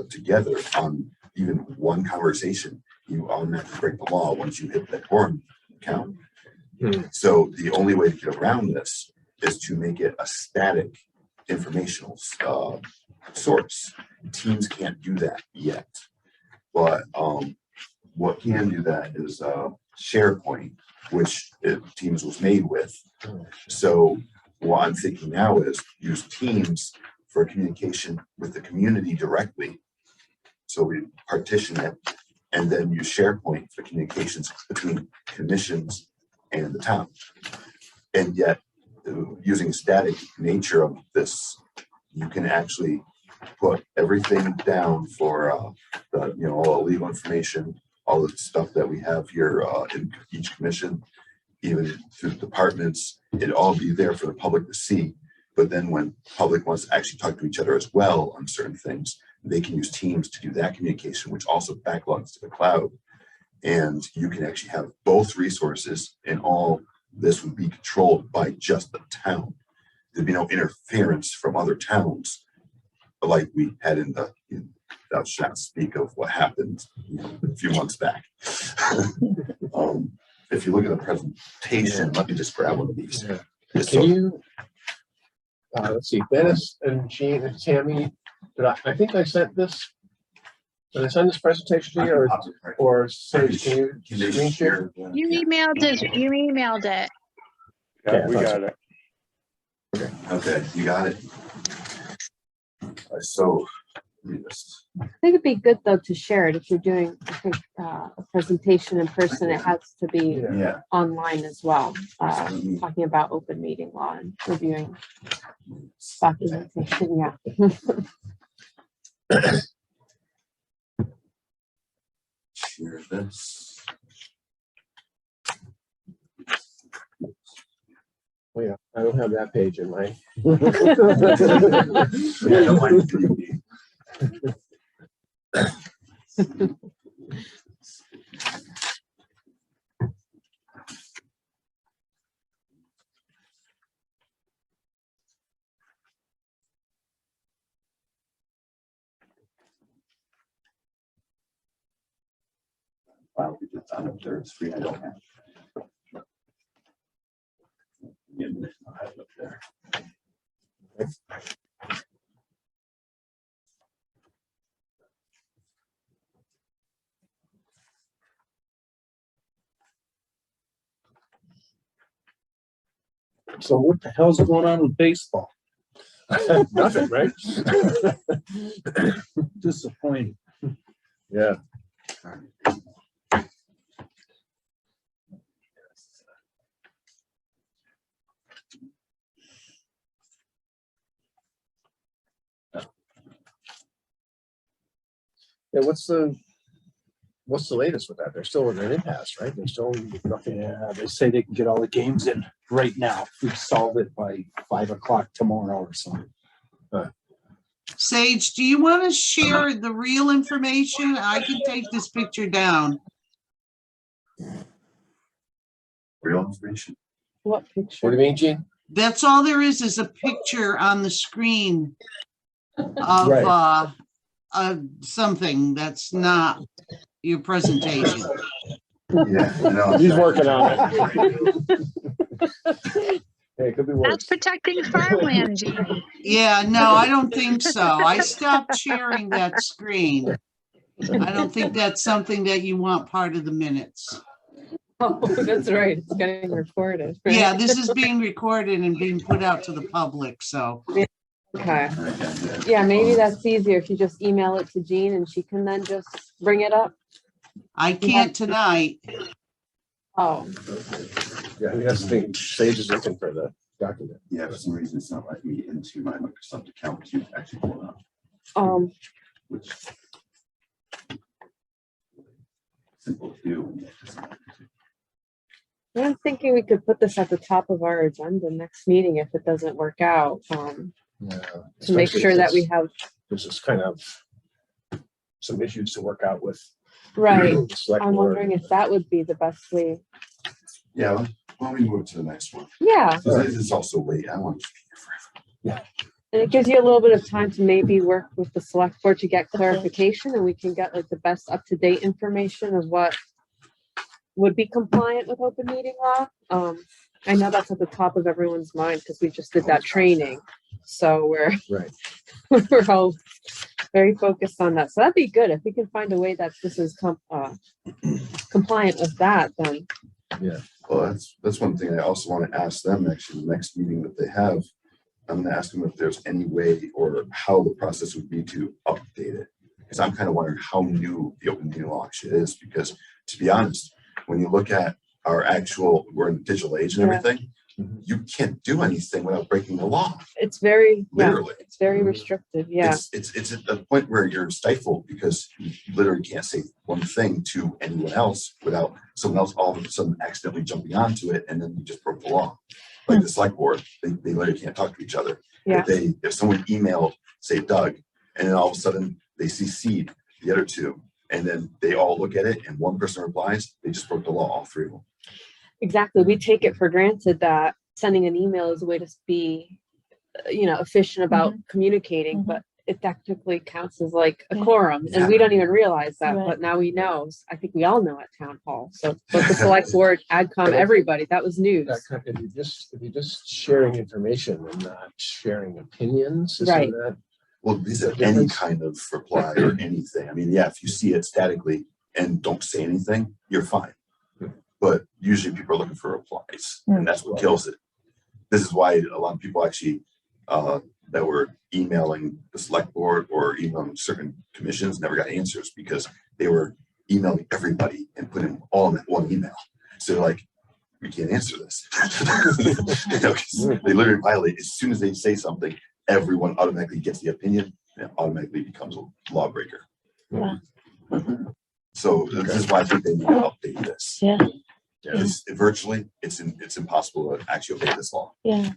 together on even one conversation, you automatically break the law once you hit that quorum count. So the only way to get around this is to make it a static informational source. Teams can't do that yet, but what can do that is SharePoint, which Teams was made with. So what I'm thinking now is use Teams for communication with the community directly. So we partition it and then use SharePoint for communications between commissions and the town. And yet using static nature of this, you can actually put everything down for the, you know, all the legal information, all the stuff that we have here in each commission, even through the departments, it'd all be there for the public to see. But then when public wants to actually talk to each other as well on certain things, they can use Teams to do that communication, which also backlogs to the cloud. And you can actually have both resources, and all this would be controlled by just the town. There'd be no interference from other towns like we had in the, thou shalt speak of what happened a few months back. If you look at the presentation, let me just grab one of these. Can you, let's see, Dennis and Jean and Tammy, I think I sent this. Did I send this presentation to you or Sage, can you screen share? You emailed it. You emailed it. Yeah, we got it. Okay, you got it. So, let me just. I think it'd be good though to share it if you're doing, I think, a presentation in person. It has to be Yeah. online as well. Talking about open meeting law and reviewing documentation. Yeah. Share this. Oh yeah, I don't have that page in my. Yeah, no, mine. Wow, we did on a third screen. I don't have. Yeah, I'll have it up there. So what the hell's going on with baseball? Nothing, right? Disappointing. Yeah. Yeah, what's the what's the latest with that? They're still in an impasse, right? There's still nothing. Yeah, they say they can get all the games in right now. We solve it by 5 o'clock tomorrow or something. Sage, do you want to share the real information? I can take this picture down. Real information. What What do picture? you mean, Gene? That's all there is a picture on the screen of Right. something that's not your presentation. Yeah. I know. He's working on it. Hey, it could be That's worse. protecting farmland, Gene. Yeah, no, I don't think so. I stopped sharing that screen. I don't think that's something that you want part of the minutes. Oh, that's right. It's getting recorded. right? Yeah, this is being recorded and being put out to the public, so. Okay. Yeah, maybe that's easier if you just email it to Jean and she can then just bring it up. I can't tonight. Oh, Yeah, that's the thing. Sage is looking for the document. Yeah, for some reason, it's not letting me into my Microsoft account to actually pull it up, which simple to do. I'm thinking we could put this at the top of our agenda next meeting if it doesn't work out, Yeah, to make especially sure if that we it's- have, This is kind of some issues to work out with. right. the select I'm board. wondering if that would be the best way. Yeah, why don't we move to the next one? Yeah, Because it's also late. I want to be here forever. and it gives you a little bit of time to maybe work with the select board to get clarification, and we can get like the best up-to-date information of what would be compliant with open meeting law. I know that's at the top of everyone's mind because we just did that training. So we're, Right. we're all very focused on that. So that'd be good if we can find a way that this is compliant with that, then. Well, that's one thing I also want to ask them, actually, the next meeting that they have. I'm gonna ask them if there's any way or how the process would be to update it. Because I'm kind of wondering how new the open meeting law actually is, because to be honest, when you look at our actual, we're in the digital age and Yeah. everything, you can't do anything without breaking the law, It's very, yeah, literally. it's very restrictive, yeah. It's at the point where you're stifled because you literally can't say one thing to anyone else without someone else all of a sudden accidentally jumping onto it, and then you just broke the law. Like the select board, they literally can't talk to each other. Yeah. If someone emailed, say Doug, and then all of a sudden they CC'd the other two, and then they all look at it and one person replies, they just broke the law, all three of them. Exactly. We take it for granted that sending an email is a way to be, efficient about communicating, Mhm. but it technically counts as like a Yeah. quorum, and we don't even realize that, Right. but now we know. I think we all know at town hall. So both the select board, AdCom, everybody, that was news. That kind of, if you're just sharing information and not sharing opinions, isn't Right. that? Well, these are The any difference- kind of reply or anything. I mean, yeah, if you see it statically and don't say anything, you're fine. But usually people are looking for replies, and that's what kills it. This is why a lot of people actually that were emailing the select board or emailing certain commissions never got answers because they were emailing everybody and putting them all in that one email. So they're like, we can't answer this. 'Cause they literally violate, as soon as they say something, everyone automatically gets the opinion and it automatically becomes a lawbreaker. Wow. So this is why I think they need to update this. Yeah. Because virtually, it's impossible to actually obey this law. Yeah.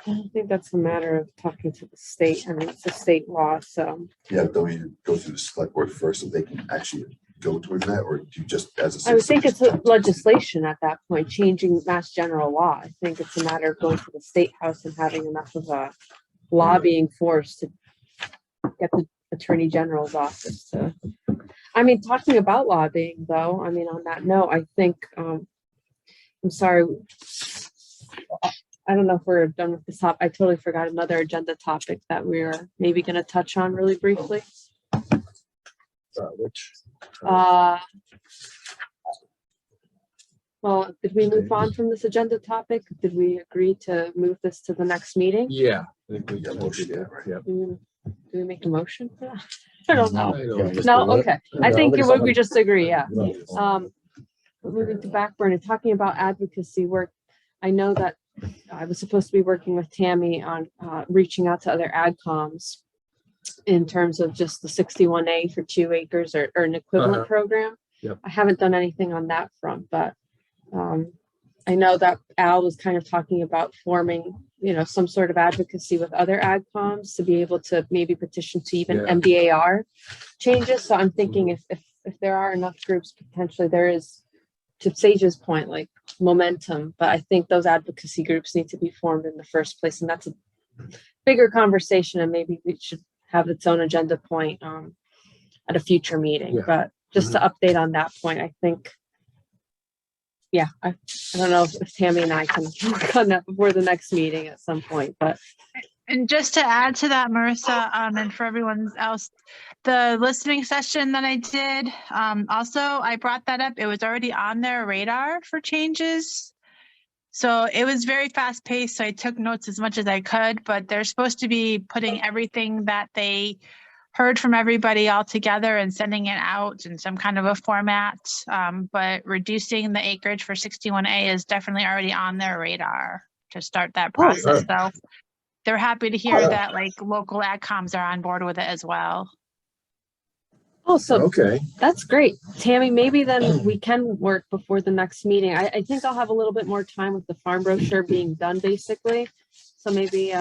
I think that's a matter of talking to the state. I mean, it's a state law, so. Yeah, though you go through the select board first so they can actually go towards that, or do you just as a I would think it's citizen- a legislation at that point, changing mass general law. I think it's a matter of going to the state house and having enough of a lobbying force to get the attorney general's office to. I mean, talking about lobbying though, I mean, on that note, I think, I'm sorry. I don't know if we're done with this topic. I totally forgot another agenda topic that we were maybe gonna touch on really briefly. Which? Well, did we move on from this agenda topic? Did we agree to move this to the next meeting? Yeah. I think we got Yeah, motion motion, there, right. yeah. Do we make a motion for that? I don't know. I don't just No, do it. okay. I No, think think you would, we somebody- just agree, yeah. No. But moving to backburn and talking about advocacy work, I know that I was supposed to be working with Tammy on reaching out to other AdComs in terms of just the 61A for 2 acres or an equivalent Uh-huh. program. Yep. I haven't done anything on that front, but I know that Al was kind of talking about forming, some sort of advocacy with other AgComs to be able to maybe petition to even Yeah. MDAR changes. So I'm thinking if there are enough groups, potentially there is, to Sage's point, like momentum, but I think those advocacy groups need to be formed in the first place. And that's a bigger conversation, and maybe we should have its own agenda point at a future meeting. Yeah. But just to update on that point, I think, I don't know if Tammy and I can work on that before the next meeting at some point, but And just to add to that, Marissa, and for everyone else, the listening session that I did, also, I brought that up. It was already on their radar for changes. So it was very fast paced. So I took notes as much as I could, but they're supposed to be putting everything that they heard from everybody all together and sending it out in some kind of a format. But reducing the acreage for 61A is definitely already on their radar to start that process. So they're happy to hear that like local AgComs are on board with it as well. also Okay. that's great. Tammy, maybe then we can work before the next meeting. I think I'll have a little bit more time with the farm brochure being done basically. So maybe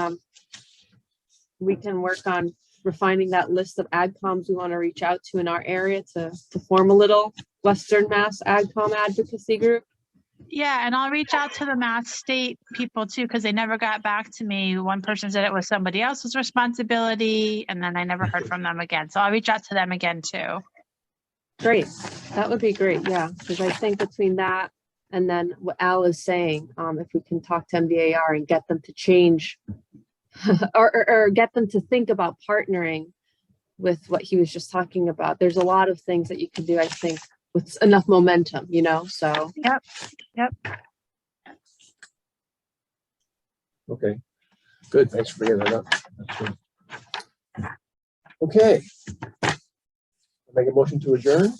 we can work on refining that list of AgComs we want to reach out to in our area to form a little Western Mass AgCom advocacy group. Yeah, and I'll reach out to the Mass State people too, because they never got back to me. One person said it was somebody else's responsibility, and then I never heard from them again. So I'll reach out to them again too. Great. That would be great. Yeah. Because I think between that and then what Al is saying, if we can talk to MDAR and get them to change or get them to think about partnering with what he was just talking about, there's a lot of things that you can do, I think, with enough momentum, so. Yep. Okay, good. Thanks for bringing that up. That's good. Okay. Make a motion to adjourn.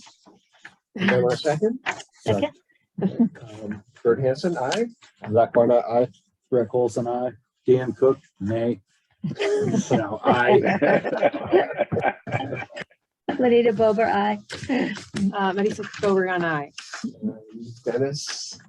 Anyone want a second? Second. Bert Hanson, aye. Zach Barnett, aye. Brett Olson, aye. Dan Cook, nay. Aye. Lenita Bober, aye. Marisa Bobergan, aye. Dennis